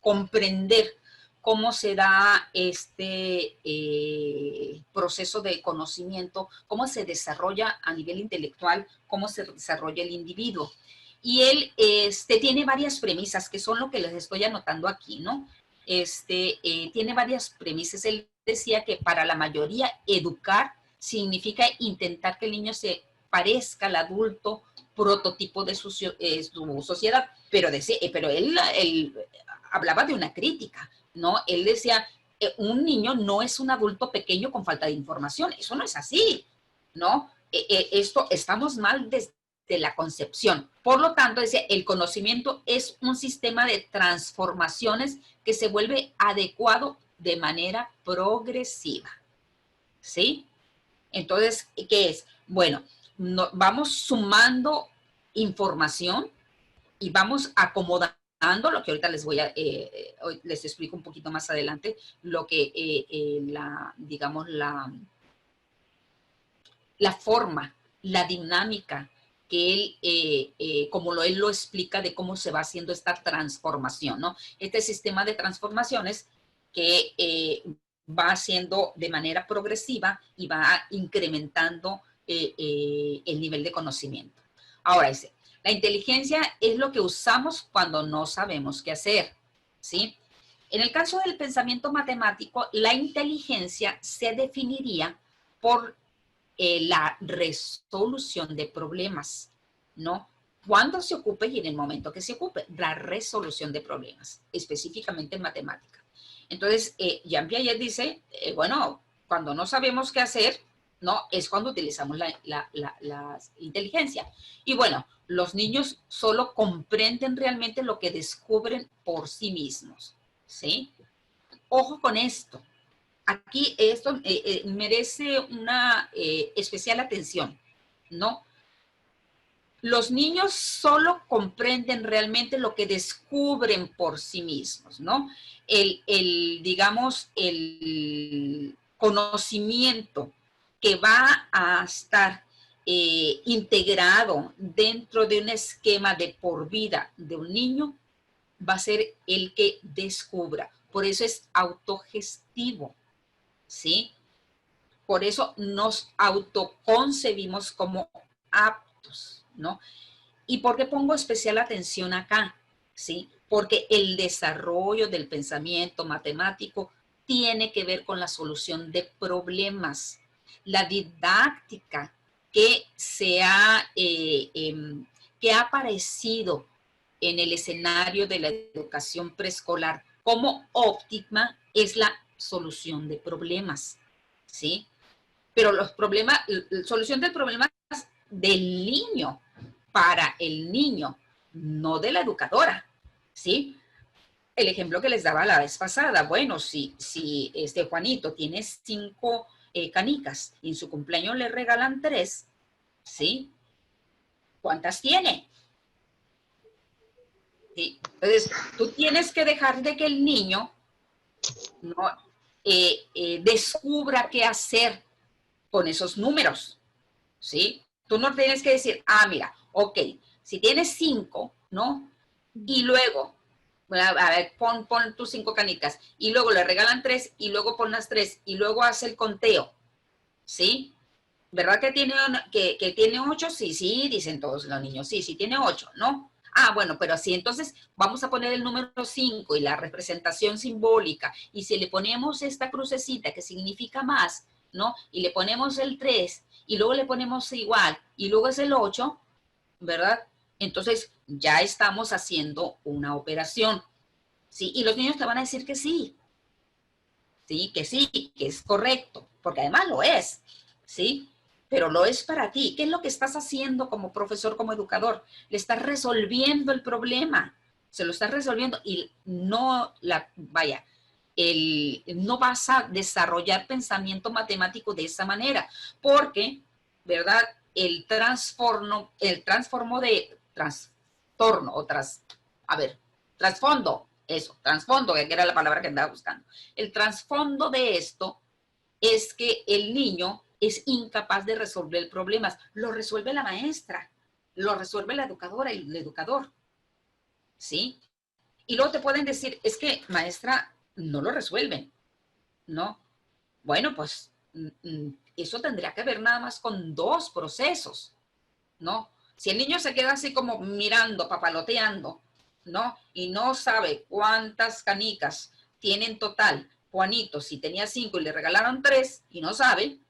comprender cómo se da este proceso de conocimiento, cómo se desarrolla a nivel intelectual, cómo se desarrolla el individuo. Y él tiene varias premisas, que son lo que les estoy anotando aquí, ¿no? Tiene varias premisas. Él decía que para la mayoría educar significa intentar que el niño se parezca al adulto prototipo de su sociedad, pero él hablaba de una crítica, ¿no? Él decía, un niño no es un adulto pequeño con falta de información, eso no es así, ¿no? Estamos mal desde la concepción. Por lo tanto, decía, el conocimiento es un sistema de transformaciones que se vuelve adecuado de manera progresiva, ¿sí? Entonces, ¿qué es? Bueno, vamos sumando información y vamos acomodando lo que ahorita les explico un poquito más adelante, lo que digamos, la forma, la dinámica que él, como él lo explica de cómo se va haciendo esta transformación, ¿no? Este sistema de transformaciones que va haciendo de manera progresiva y va incrementando el nivel de conocimiento. Ahora dice, la inteligencia es lo que usamos cuando no sabemos qué hacer, ¿sí? En el caso del pensamiento matemático, la inteligencia se definiría por la resolución de problemas, ¿no? Cuando se ocupe y en el momento que se ocupe, la resolución de problemas, específicamente en matemática. Entonces, Jean Piaget dice, bueno, cuando no sabemos qué hacer, ¿no? Es cuando utilizamos la inteligencia. Y bueno, los niños solo comprenden realmente lo que descubren por sí mismos, ¿sí? Ojo con esto. Aquí esto merece una especial atención, ¿no? Los niños solo comprenden realmente lo que descubren por sí mismos, ¿no? Digamos, el conocimiento que va a estar integrado dentro de un esquema de por vida de un niño va a ser el que descubra. Por eso es autogestivo, ¿sí? Por eso nos autoconcebimos como aptos, ¿no? ¿Y por qué pongo especial atención acá? ¿Sí? Porque el desarrollo del pensamiento matemático tiene que ver con la solución de problemas. La didáctica que que ha aparecido en el escenario de la educación preescolar como óptima es la solución de problemas, ¿sí? Pero los problemas, solución de problemas del niño, para el niño, no de la educadora, ¿sí? El ejemplo que les daba la vez pasada, bueno, si Juanito tiene 5 canicas y en su cumpleaños le regalan 3, ¿sí? ¿Cuántas tiene? ¿Sí? Entonces, tú tienes que dejar de que el niño no descubra qué hacer con esos números, ¿sí? Tú no tienes que decir, mira, ok, si tienes 5, ¿no? Y luego, a ver, pon tus 5 canicas, y luego le regalan 3, y luego pon las 3, y luego hace el conteo, ¿sí? ¿Verdad que tiene 8? Sí, sí, dicen todos los niños, sí, tiene 8, ¿no? Bueno, pero sí, entonces vamos a poner el número 5 y la representación simbólica, y si le ponemos esta crucecita que significa más, ¿no? Y le ponemos el 3, y luego le ponemos igual, y luego es el 8, ¿verdad? Entonces ya estamos haciendo una operación, ¿sí? Y los niños te van a decir que sí, que es correcto, porque además lo es, ¿sí? Pero lo es para ti. ¿Qué es lo que estás haciendo como profesor, como educador? Le estás resolviendo el problema, se lo estás resolviendo y no no vas a desarrollar pensamiento matemático de esa manera, porque, ¿verdad? El trastorno trasfondo, trasfondo, que era la palabra que andaba buscando. El trasfondo de esto es que el niño es incapaz de resolver problemas. Lo resuelve la maestra, lo resuelve la educadora y el educador, ¿sí? Y luego te pueden decir, es que maestra, no lo resuelven, ¿no? Bueno, pues eso tendría que ver nada más con 2 procesos, ¿no? Si el niño se queda así como mirando, papaloteando, ¿no? Y no sabe cuántas canicas tiene en total Juanito, si tenía 5 y le regalaron 3 y no sabe,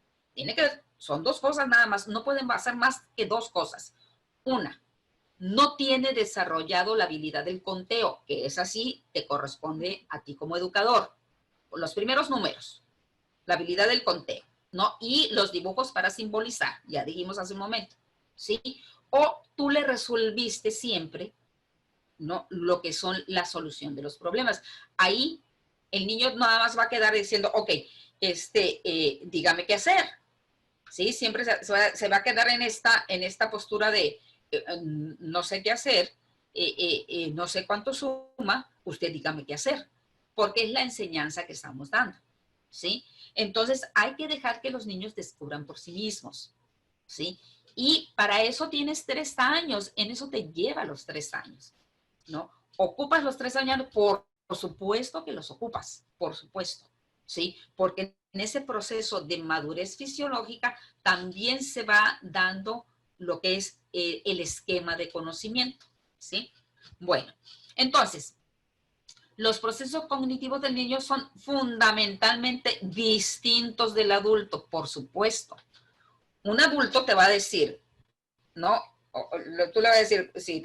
son 2 cosas nada más, no pueden pasar más que 2 cosas. Una, no tiene desarrollado la habilidad del conteo, que es así, te corresponde a ti como educador. Los primeros números, la habilidad del conteo, ¿no? Y los dibujos para simbolizar, ya dijimos hace un momento, ¿sí? O tú le resolviste siempre, ¿no? Lo que son la solución de los problemas. Ahí el niño nada más va a quedar diciendo, ok, dígame qué hacer, ¿sí? Siempre se va a quedar en esta postura de no sé qué hacer, no sé cuánto suma, usted dígame qué hacer, porque es la enseñanza que estamos dando, ¿sí? Entonces hay que dejar que los niños descubran por sí mismos, ¿sí? Y para eso tienes 3 años, en eso te lleva los 3 años, ¿no? ¿Ocupas los 3 años? Por supuesto que los ocupas, por supuesto, ¿sí? Porque en ese proceso de madurez fisiológica también se va dando lo que es el esquema de conocimiento, ¿sí? Bueno, entonces, los procesos cognitivos del niño son fundamentalmente distintos del adulto, por supuesto. Un adulto te va a decir, ¿no? Tú le vas a decir, si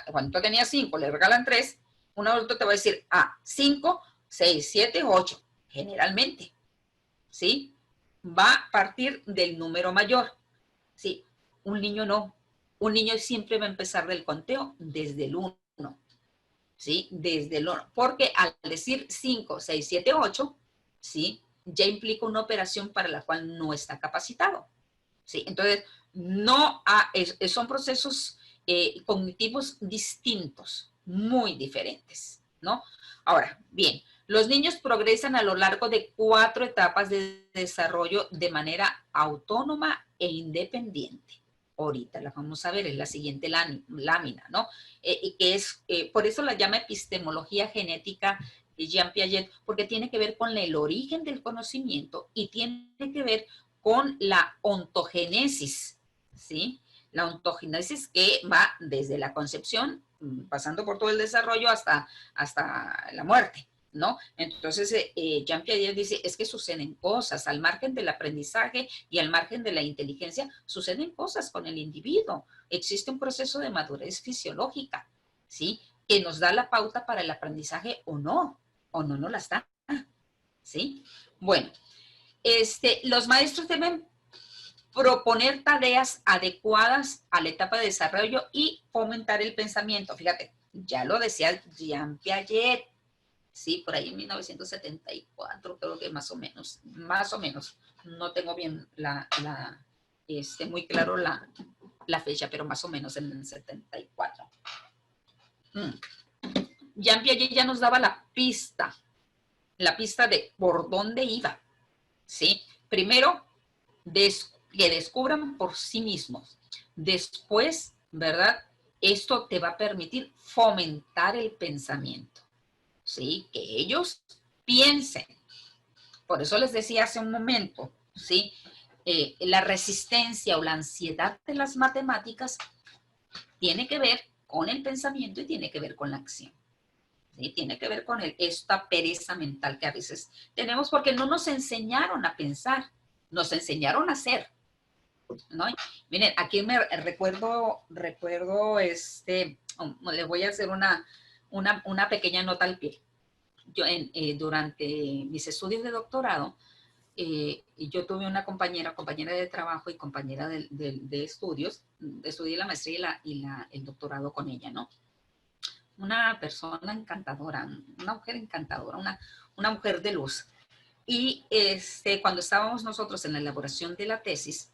cuando tenía 5, le regalan 3, un adulto te va a decir, 5, 6, 7, 8, generalmente, ¿sí? Va a partir del número mayor, ¿sí? Un niño no. Un niño siempre va a empezar del conteo desde el 1, ¿sí? Desde el 1. Porque al decir 5, 6, 7, 8, ¿sí? Ya implica una operación para la cual no está capacitado, ¿sí? Entonces, son procesos cognitivos distintos, muy diferentes, ¿no? Ahora, bien, los niños progresan a lo largo de 4 etapas de desarrollo de manera autónoma e independiente. Ahorita la vamos a ver, es la siguiente lámina, ¿no? Por eso la llama epistemología genética de Jean Piaget, porque tiene que ver con el origen del conocimiento y tiene que ver con la ontogénesis, ¿sí? La ontogénesis que va desde la concepción, pasando por todo el desarrollo hasta la muerte, ¿no? Entonces, Jean Piaget dice, es que suceden cosas, al margen del aprendizaje y al margen de la inteligencia, suceden cosas con el individuo. Existe un proceso de madurez fisiológica, ¿sí? Que nos da la pauta para el aprendizaje o no nos las da, ¿sí? Bueno, los maestros deben proponer tareas adecuadas a la etapa de desarrollo y fomentar el pensamiento. Fíjate, ya lo decía Jean Piaget, sí, por ahí en 1974, creo que más o menos, no tengo bien muy claro la fecha, pero más o menos en el 74. Jean Piaget ya nos daba la pista de por dónde iba, ¿sí? Primero, que descubran por sí mismos. Después, ¿verdad? Esto te va a permitir fomentar el pensamiento, ¿sí? Que ellos piensen. Por eso les decía hace un momento, ¿sí? La resistencia o la ansiedad de las matemáticas tiene que ver con el pensamiento y tiene que ver con la acción. ¿Sí? Tiene que ver con esta pereza mental que a veces tenemos porque no nos enseñaron a pensar, nos enseñaron a hacer, ¿no? Miren, aquí me recuerdo, le voy a hacer una pequeña nota al pie. Yo durante mis estudios de doctorado, yo tuve una compañera de trabajo y compañera de estudios, estudié la maestría y el doctorado con ella, ¿no? una persona encantadora, una mujer encantadora, una mujer de luz. Y cuando estábamos nosotros en la elaboración de la tesis,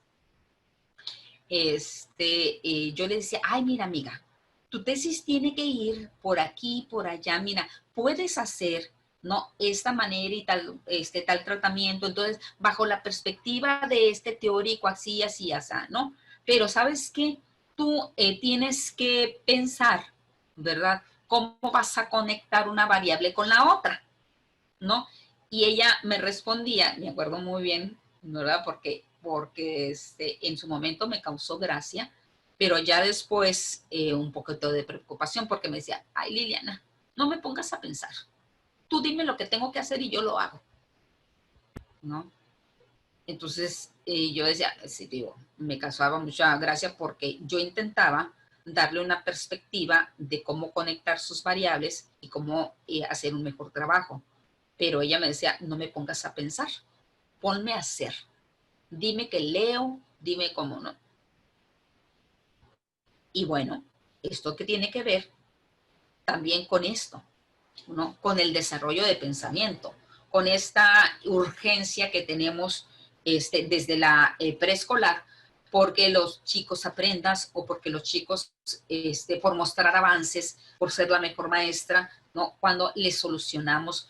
yo le decía, ay, mira, amiga, tu tesis tiene que ir por aquí, por allá, mira, puedes hacer, ¿no? Esta manera y tal, tal tratamiento, entonces, bajo la perspectiva de este teórico, así, así, así, ¿no? Pero, ¿sabes qué? Tú tienes que pensar, ¿verdad? ¿Cómo vas a conectar una variable con la otra? ¿No? Y ella me respondía, me acuerdo muy bien, ¿verdad? Porque en su momento me causó gracia, pero ya después un poquito de preocupación porque me decía, ay, Liliana, no me pongas a pensar. Tú dime lo que tengo que hacer y yo lo hago, ¿no? Entonces yo decía, sí, digo, me causaba mucha gracia porque yo intentaba darle una perspectiva de cómo conectar sus variables y cómo hacer un mejor trabajo. Pero ella me decía, no me pongas a pensar, ponme a hacer. Dime que leo, dime cómo no. Y bueno, esto que tiene que ver también con esto, ¿no? Con el desarrollo de pensamiento, con esta urgencia que tenemos desde la preescolar, porque los chicos aprendan o porque los chicos, por mostrar avances, por ser la mejor maestra, ¿no? Cuando les solucionamos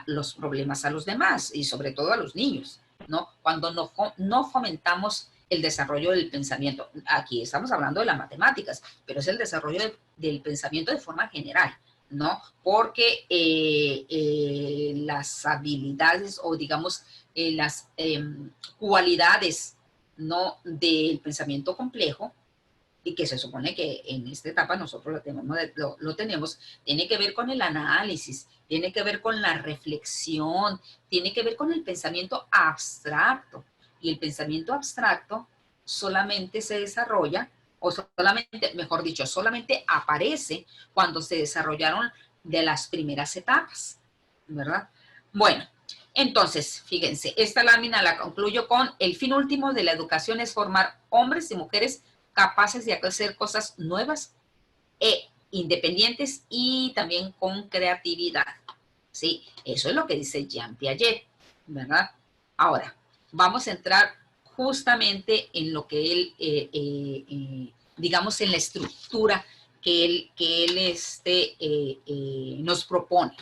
los problemas a los demás y sobre todo a los niños, ¿no? Cuando no fomentamos el desarrollo del pensamiento. Aquí estamos hablando de las matemáticas, pero es el desarrollo del pensamiento de forma general, ¿no? Porque las habilidades o digamos las cualidades, ¿no? Del pensamiento complejo, y que se supone que en esta etapa nosotros lo tenemos, tiene que ver con el análisis, tiene que ver con la reflexión, tiene que ver con el pensamiento abstracto. Y el pensamiento abstracto solamente se desarrolla, o solamente, mejor dicho, solamente aparece cuando se desarrollaron de las primeras etapas, ¿verdad? Bueno, entonces, fíjense, esta lámina la concluyo con: el fin último de la educación es formar hombres y mujeres capaces de hacer cosas nuevas e independientes y también con creatividad. ¿Sí? Eso es lo que dice Jean Piaget, ¿verdad? Ahora, vamos a entrar justamente en lo que él, digamos, en la estructura que él nos propone,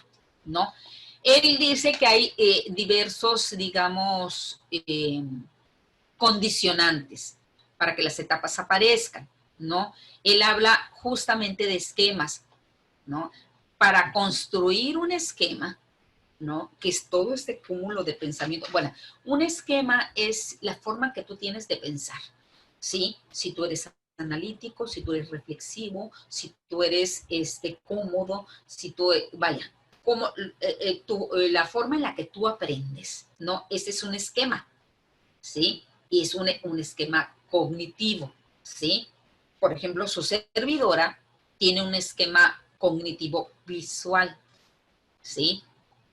¿no? Él dice que hay diversos, digamos, condicionantes para que las etapas aparezcan, ¿no? Él habla justamente de esquemas, ¿no? Para construir un esquema, ¿no? Que es todo este cúmulo de pensamiento. Bueno, un esquema es la forma que tú tienes de pensar, ¿sí? Si tú eres analítico, si tú eres reflexivo, si tú eres cómodo, si tú, vaya, como la forma en la que tú aprendes, ¿no? Ese es un esquema, ¿sí? Y es un esquema cognitivo, ¿sí? Por ejemplo, su servidora tiene un esquema cognitivo visual, ¿sí?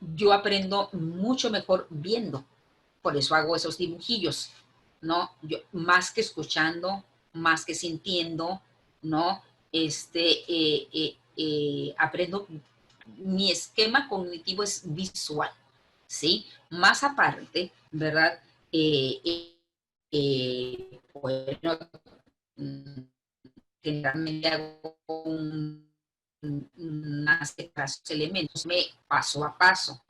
Yo aprendo mucho mejor viendo, por eso hago esos dibujillos, ¿no? Yo, más que escuchando, más que sintiendo, ¿no? Aprendo, mi esquema cognitivo es visual, ¿sí? Más aparte, ¿verdad? Bueno, generalmente hago unas elementos paso a paso,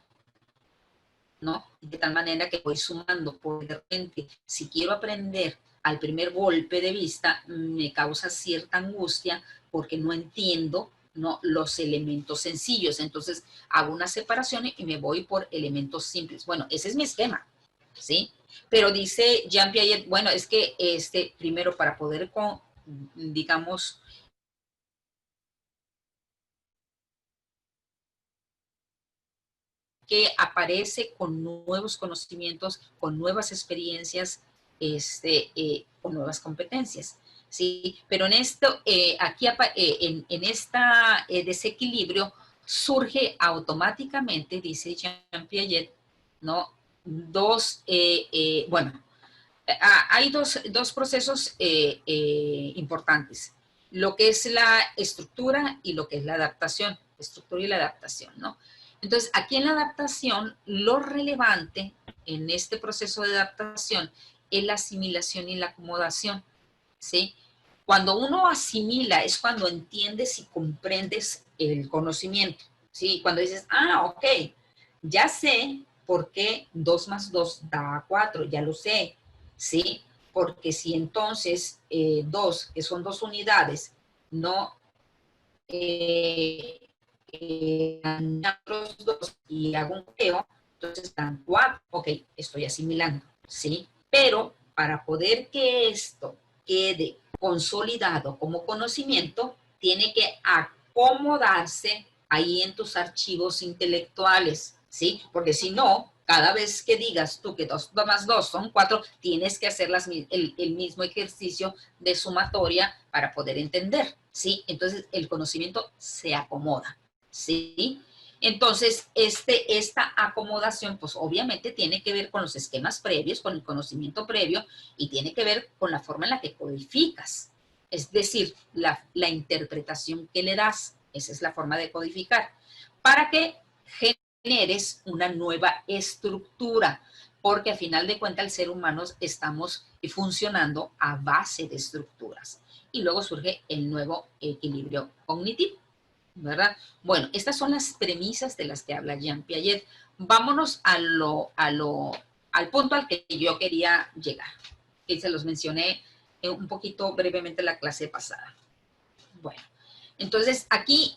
¿no? De tal manera que voy sumando, porque de repente, si quiero aprender al primer golpe de vista, me causa cierta angustia porque no entiendo, ¿no? Los elementos sencillos. Entonces, hago una separación y me voy por elementos simples. Bueno, ese es mi esquema, ¿sí? Pero dice Jean Piaget, bueno, es que primero para poder, digamos, que aparece con nuevos conocimientos, con nuevas experiencias, con nuevas competencias, ¿sí? Pero en esto, aquí en este desequilibrio surge automáticamente, dice Jean Piaget, ¿no? Bueno, hay dos procesos importantes. lo que es la estructura y lo que es la adaptación, estructura y la adaptación, ¿no? Entonces, aquí en la adaptación, lo relevante en este proceso de adaptación es la asimilación y la acomodación, ¿sí? Cuando uno asimila es cuando entiendes y comprendes el conocimiento, ¿sí? Cuando dices, ah, ok, ya sé por qué 2 más 2 da 4, ya lo sé, ¿sí? Porque si entonces 2, que son 2 unidades, no otros 2 y hago un creo, entonces dan 4, ok, estoy asimilando, ¿sí? Pero para poder que esto quede consolidado como conocimiento, tiene que acomodarse ahí en tus archivos intelectuales, ¿sí? Porque si no, cada vez que digas tú que 2 más 2 son 4, tienes que hacer el mismo ejercicio de sumatoria para poder entender, ¿sí? Entonces, el conocimiento se acomoda, ¿sí? Entonces, esta acomodación, pues obviamente tiene que ver con los esquemas previos, con el conocimiento previo, y tiene que ver con la forma en la que codificas, es decir, la interpretación que le das, esa es la forma de codificar, para que generes una nueva estructura, porque a final de cuentas el ser humano estamos funcionando a base de estructuras, y luego surge el nuevo equilibrio cognitivo, ¿verdad? Bueno, estas son las premisas de las que habla Jean Piaget. Vámonos al punto al que yo quería llegar, que se los mencioné un poquito brevemente en la clase pasada. Bueno, entonces aquí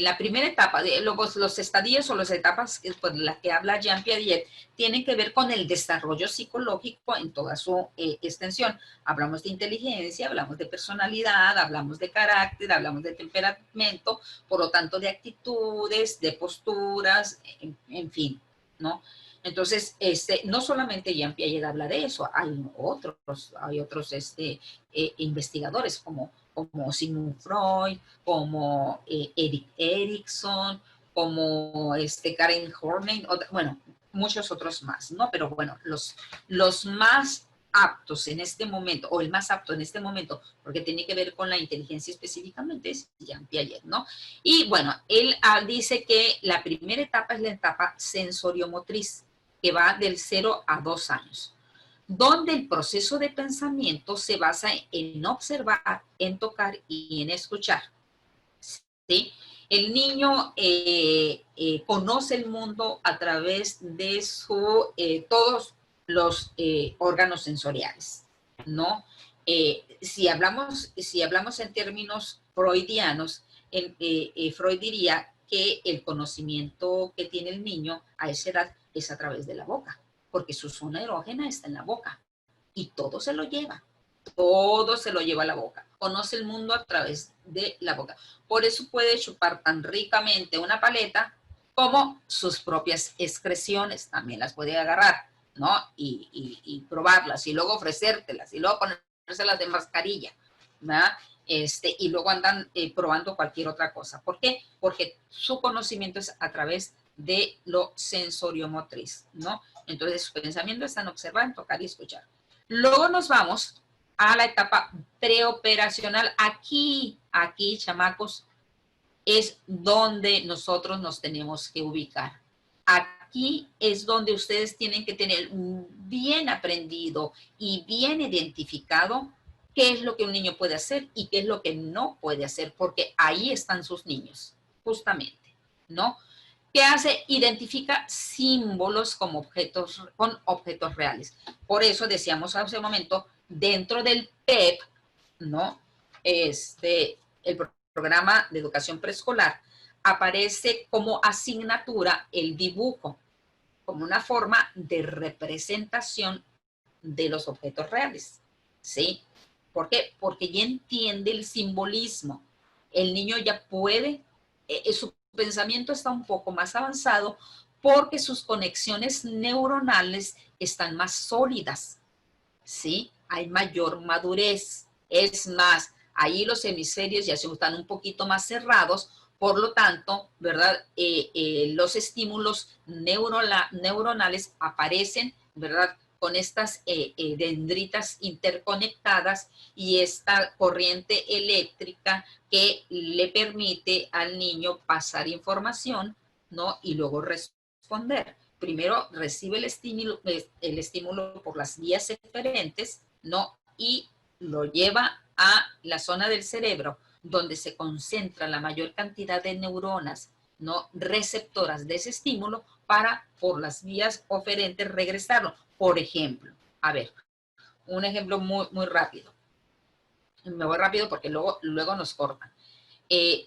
la primera etapa, de los estadios o las etapas por las que habla Jean Piaget tienen que ver con el desarrollo psicológico en toda su extensión. Hablamos de inteligencia, hablamos de personalidad, hablamos de carácter, hablamos de temperamento, por lo tanto de actitudes, de posturas, en fin, ¿no? Entonces, no solamente Jean Piaget habla de eso, hay otros investigadores como Sigmund Freud, como Erik Erikson, como Karen Horney, bueno, muchos otros más, ¿no? Pero bueno, los más aptos en este momento, o el más apto en este momento, porque tiene que ver con la inteligencia específicamente, es Jean Piaget, ¿no? Y bueno, él dice que la primera etapa es la etapa sensoriomotriz, que va del 0 a 2 años, donde el proceso de pensamiento se basa en observar, en tocar y en escuchar, ¿sí? El niño conoce el mundo a través de todos los órganos sensoriales, ¿no? Si hablamos en términos freudianos, Freud diría que el conocimiento que tiene el niño a esa edad es a través de la boca, porque su zona erógena está en la boca y todo se lo lleva a la boca. Conoce el mundo a través de la boca. Por eso puede chupar tan ricamente una paleta como sus propias excreciones, también las puede agarrar, ¿no? Y probarlas, y luego ofrecértelas, y luego ponérselas de mascarilla, ¿verdad? Y luego andan probando cualquier otra cosa. ¿Por qué? Porque su conocimiento es a través de lo sensoriomotriz, ¿no? Entonces, su pensamiento está en observar, tocar y escuchar. Luego nos vamos a la etapa preoperacional. Aquí, chamacos, es donde nosotros nos tenemos que ubicar. Aquí es donde ustedes tienen que tener bien aprendido y bien identificado qué es lo que un niño puede hacer y qué es lo que no puede hacer, porque ahí están sus niños, justamente, ¿no? ¿Qué hace? Identifica símbolos con objetos reales. Por eso decíamos hace un momento, dentro del PEP, ¿no? El programa de educación preescolar, aparece como asignatura el dibujo, como una forma de representación de los objetos reales, ¿sí? ¿Por qué? Porque ya entiende el simbolismo. El niño ya puede, su pensamiento está un poco más avanzado porque sus conexiones neuronales están más sólidas, ¿sí? Hay mayor madurez. Es más, ahí los hemisferios ya están un poquito más cerrados, por lo tanto, ¿verdad? Los estímulos neuronales aparecen, ¿verdad? con estas dendritas interconectadas y esta corriente eléctrica que le permite al niño pasar información, ¿no? Y luego responder. Primero recibe el estímulo por las vías eferentes, ¿no? Y lo lleva a la zona del cerebro donde se concentra la mayor cantidad de neuronas, ¿no? Receptoras de ese estímulo para por las vías oferentes regresarlo. Por ejemplo, a ver, un ejemplo muy rápido. Me voy rápido porque luego nos cortan.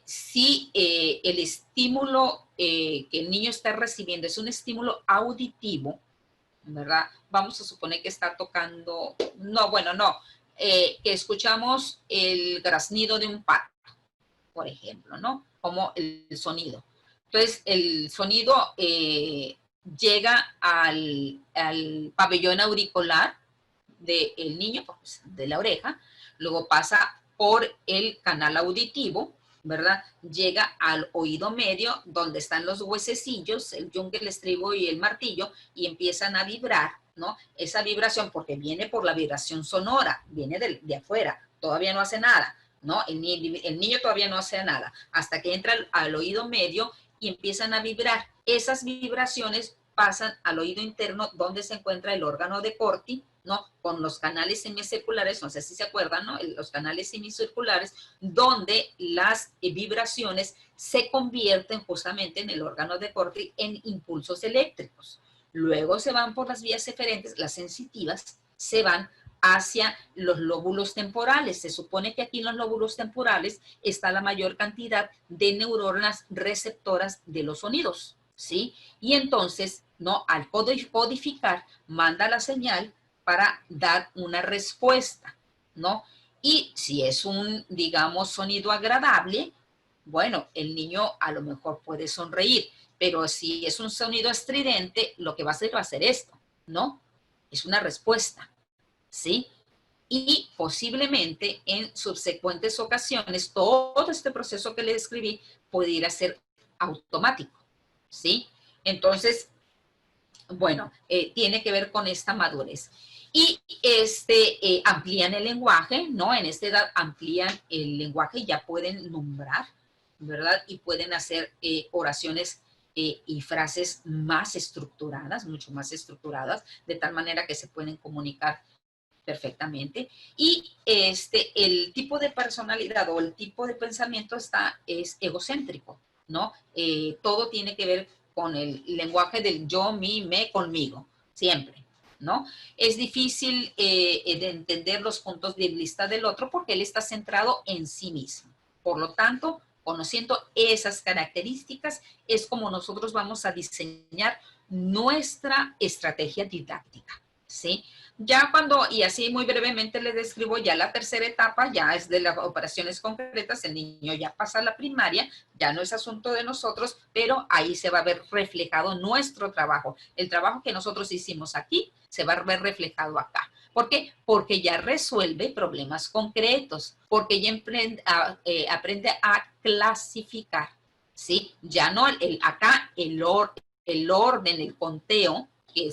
Si el estímulo que el niño está recibiendo es un estímulo auditivo, ¿verdad? Vamos a suponer que está tocando, que escuchamos el graznido de un pato, por ejemplo, ¿no? Como el sonido. Entonces, el sonido llega al pabellón auricular del niño, pues, de la oreja, luego pasa por el canal auditivo, ¿verdad? Llega al oído medio, donde están los huesecillos, el yunque, el estribo y el martillo, y empiezan a vibrar, ¿no? Esa vibración, porque viene por la vibración sonora, viene de afuera, todavía no hace nada, ¿no? El niño todavía no hace nada, hasta que entra al oído medio y empiezan a vibrar. Esas vibraciones pasan al oído interno, donde se encuentra el órgano de Corti, ¿no? Con los canales semicirculares, no sé si se acuerdan, ¿no? Los canales semicirculares, donde las vibraciones se convierten justamente en el órgano de Corti en impulsos eléctricos. Luego se van por las vías eferentes, las sensitivas, se van hacia los lóbulos temporales. Se supone que aquí en los lóbulos temporales está la mayor cantidad de neuronas receptoras de los sonidos, ¿sí? Y entonces, ¿no? Al codificar, manda la señal para dar una respuesta, ¿no? Y si es un, digamos, sonido agradable, bueno, el niño a lo mejor puede sonreír, pero si es un sonido estridente, lo que va a hacer esto, ¿no? Es una respuesta, ¿sí? Y posiblemente en subsecuentes ocasiones, todo este proceso que le describí pudiera ser automático, ¿sí? Entonces, bueno, tiene que ver con esta madurez. Y amplían el lenguaje, ¿no? En esta edad amplían el lenguaje y ya pueden nombrar, ¿verdad? Y pueden hacer oraciones y frases más estructuradas, mucho más estructuradas, de tal manera que se pueden comunicar perfectamente. Y el tipo de personalidad o el tipo de pensamiento es egocéntrico, ¿no? Todo tiene que ver con el lenguaje del yo, mi, me, conmigo, siempre, ¿no? Es difícil de entender los puntos de vista del otro porque él está centrado en sí mismo. Por lo tanto, conociendo esas características, es como nosotros vamos a diseñar nuestra estrategia didáctica, ¿sí? Ya cuando, y así muy brevemente les describo, ya la tercera etapa ya es de las operaciones concretas, el niño ya pasa a la primaria, ya no es asunto de nosotros, pero ahí se va a ver reflejado nuestro trabajo. El trabajo que nosotros hicimos aquí se va a ver reflejado acá. ¿Por qué? Porque ya resuelve problemas concretos, porque ya aprende a clasificar, ¿sí? Ya no, acá el orden, el conteo, que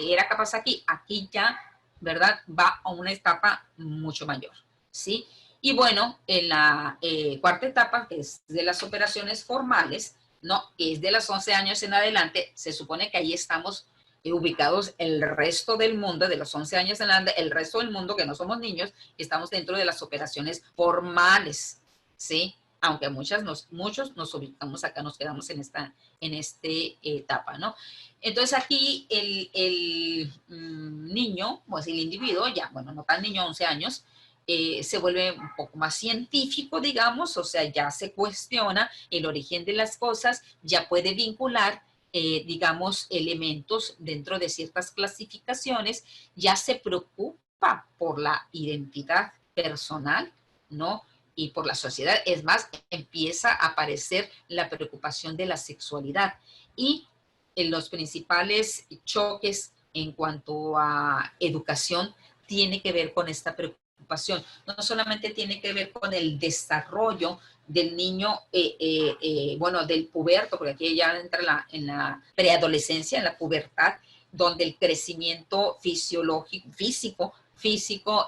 era capaz aquí ya, ¿verdad? Va a una etapa mucho mayor, ¿sí? Y bueno, en la cuarta etapa, que es de las operaciones formales, ¿no? Que es de los 11 años en adelante, se supone que ahí estamos ubicados el resto del mundo, de los 11 años en adelante, el resto del mundo que no somos niños, estamos dentro de las operaciones formales, ¿sí? Aunque muchos nos ubicamos acá, nos quedamos en esta etapa, ¿no? Entonces aquí el niño, pues el individuo, ya, bueno, no tan niño, 11 años, se vuelve un poco más científico, digamos, o sea, ya se cuestiona el origen de las cosas, ya puede vincular, digamos, elementos dentro de ciertas clasificaciones, ya se preocupa por la identidad personal, ¿no? Y por la sociedad. Es más, empieza a aparecer la preocupación de la sexualidad. Y en los principales choques en cuanto a educación tiene que ver con esta preocupación. No solamente tiene que ver con el desarrollo del niño, bueno, del puberto, porque aquí ya entra en la preadolescencia, en la pubertad, donde el crecimiento físico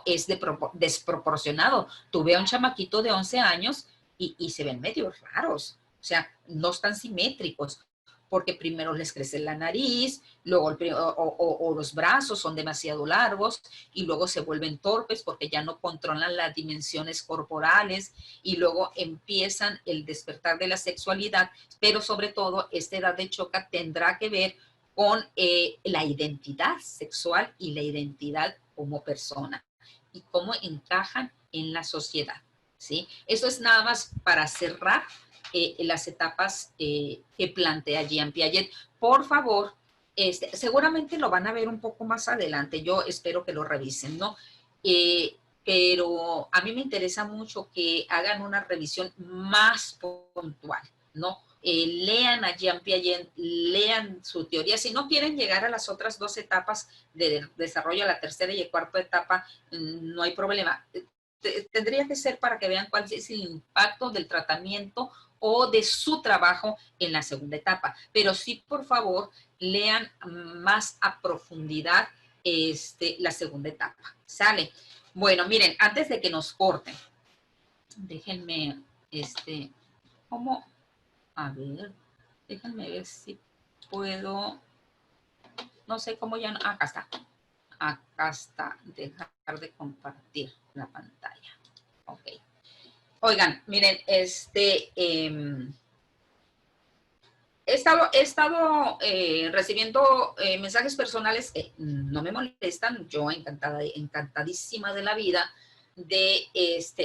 es desproporcionado. Tú ves a un chamaquito de 11 años y se ven medio raros, o sea, no están simétricos, porque primero les crece la nariz, luego o los brazos son demasiado largos y luego se vuelven torpes porque ya no controlan las dimensiones corporales y luego empiezan el despertar de la sexualidad, pero sobre todo esta edad de choca tendrá que ver con la identidad sexual y la identidad como persona y cómo encajan en la sociedad, ¿sí? Eso es nada más para cerrar las etapas que plantea Jean Piaget. Por favor, seguramente lo van a ver un poco más adelante, yo espero que lo revisen, ¿no? Pero a mí me interesa mucho que hagan una revisión más puntual, ¿no? Lean a Jean Piaget, lean su teoría. Si no quieren llegar a las otras 2 etapas de desarrollo, a la tercera y cuarta etapa, no hay problema. Tendría que ser para que vean cuál es el impacto del tratamiento o de su trabajo en la segunda etapa. Pero sí, por favor, lean más a profundidad la segunda etapa. ¿Sale? Bueno, miren, antes de que nos corten, déjenme, ¿cómo? A ver, déjenme ver si puedo, no sé cómo ya, acá está, dejar de compartir la pantalla. Ok. Oigan, miren, he estado recibiendo mensajes personales que no me molestan, yo encantadísima de la vida de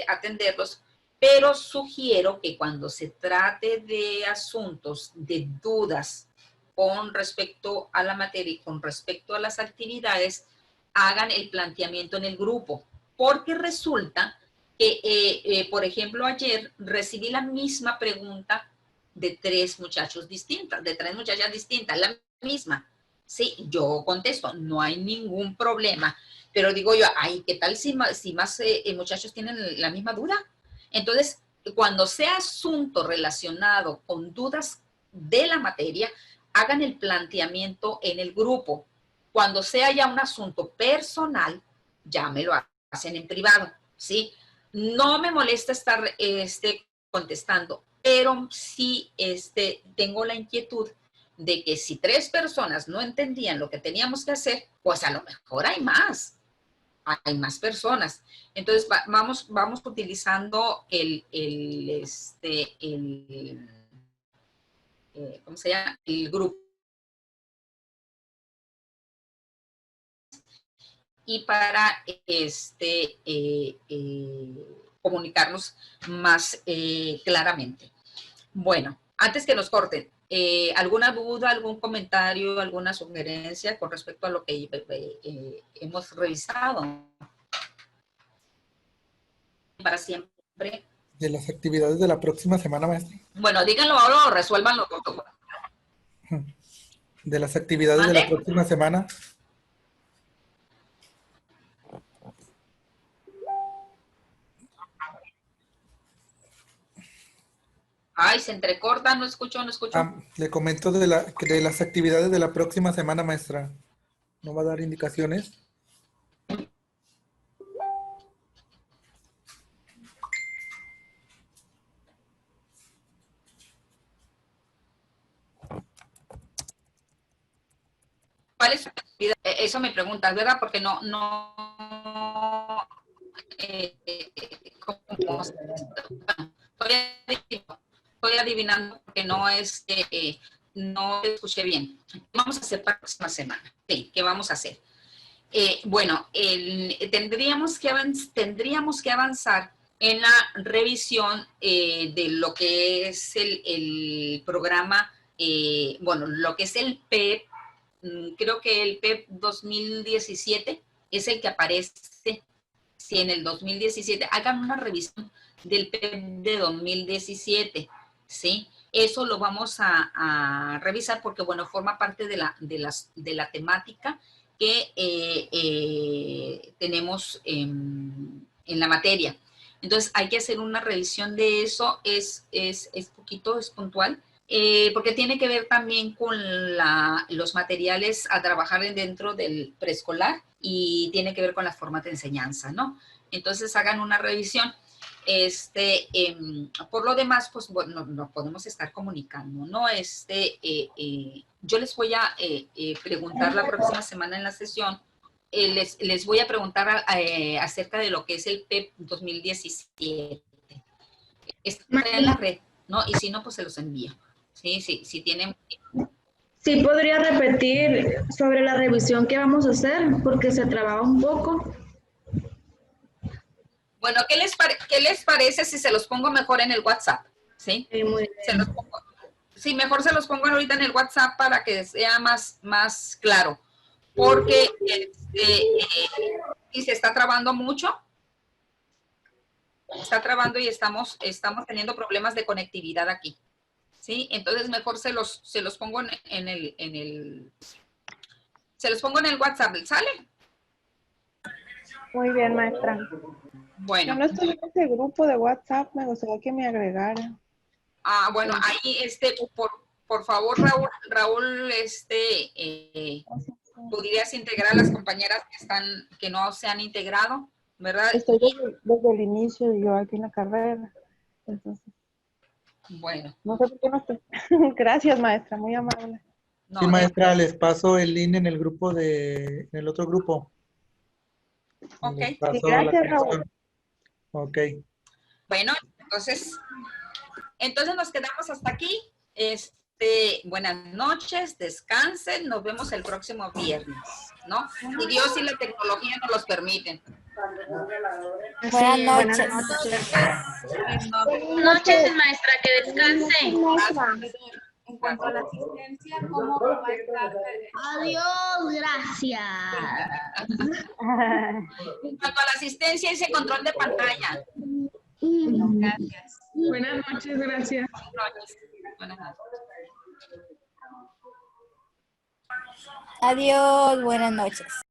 atenderlos, pero sugiero que cuando se trate de asuntos, de dudas con respecto a la materia y con respecto a las actividades, hagan el planteamiento en el grupo, porque resulta que, por ejemplo, ayer recibí la misma pregunta de 3 muchachos distintas, de 3 muchachas distintas, la misma. Sí, yo contesto, no hay ningún problema, pero digo yo, ay, ¿qué tal si más muchachos tienen la misma duda? Entonces, cuando sea asunto relacionado con dudas de la materia, hagan el planteamiento en el grupo. Cuando sea ya un asunto personal, ya me lo hacen en privado, ¿sí? No me molesta estar contestando, pero sí tengo la inquietud de que si 3 personas no entendían lo que teníamos que hacer, pues a lo mejor hay más personas. Entonces vamos utilizando ¿cómo se llama? El grupo. Y para comunicarnos más claramente. Bueno, antes que nos corten, ¿alguna duda, algún comentario, alguna sugerencia con respecto a lo que hemos revisado? Para siempre. De las actividades de la próxima semana, maestra. Bueno, díganlo ahora o resuélvanlo. De las actividades de la próxima semana. Ay, se entrecorta, no escucho. Le comento de las actividades de la próxima semana, maestra. ¿No va a dar indicaciones? ¿Cuál es su actividad? Eso me preguntas, ¿verdad? Porque no estoy adivinando porque no escuché bien. ¿Qué vamos a hacer para la próxima semana? Sí, ¿qué vamos a hacer? Bueno, tendríamos que avanzar en la revisión de lo que es el programa, bueno, lo que es el PEP. Creo que el PEP 2017 es el que aparece. Si en el 2017 hagan una revisión del PEP de 2017, ¿sí? Eso lo vamos a revisar porque, bueno, forma parte de la temática que tenemos en la materia. Entonces, hay que hacer una revisión de eso, es puntual, porque tiene que ver también con los materiales a trabajar dentro del preescolar y tiene que ver con la forma de enseñanza, ¿no? Entonces hagan una revisión. Por lo demás, pues bueno, nos podemos estar comunicando, ¿no? Yo les voy a preguntar la próxima semana en la sesión, les voy a preguntar acerca de lo que es el PEP 2017. Está en la red, ¿no? Y si no, pues se los envío. Sí, sí, si tienen... Sí, podría repetir sobre la revisión que vamos a hacer, porque se trababa un poco. Bueno, ¿qué les parece si se los pongo mejor en el WhatsApp? ¿Sí? Sí, muy bien. Sí, mejor se los pongo ahorita en el WhatsApp para que sea más claro. Porque y se está trabando mucho. Está trabando y estamos teniendo problemas de conectividad aquí. ¿Sí? Entonces mejor se los pongo se los pongo en el WhatsApp, ¿sale? Muy bien, maestra. Bueno. Yo no estoy en ese grupo de WhatsApp, me gustaría que me agregara. Ah, bueno, ahí, por favor, Raúl, ¿podrías integrar a las compañeras que no se han integrado, verdad? Estoy desde el inicio yo aquí en la carrera, entonces. Bueno. No sé por qué no estoy. Gracias, maestra, muy amable. No, sí, maestra, les paso el link en el grupo en el otro grupo. Ok. Sí, gracias, Raúl. Ok. Bueno, entonces nos quedamos hasta aquí. Buenas noches, descansen, nos vemos el próximo viernes, ¿no? Y Dios y la tecnología nos los permiten. Buenas noches. Buenas noches, maestra, que descanse. En cuanto a la asistencia, ¿cómo va a estar? Adiós, gracias. En cuanto a la asistencia, ese control de pantalla. Gracias. Buenas noches, gracias. Buenas noches. Adiós, buenas noches.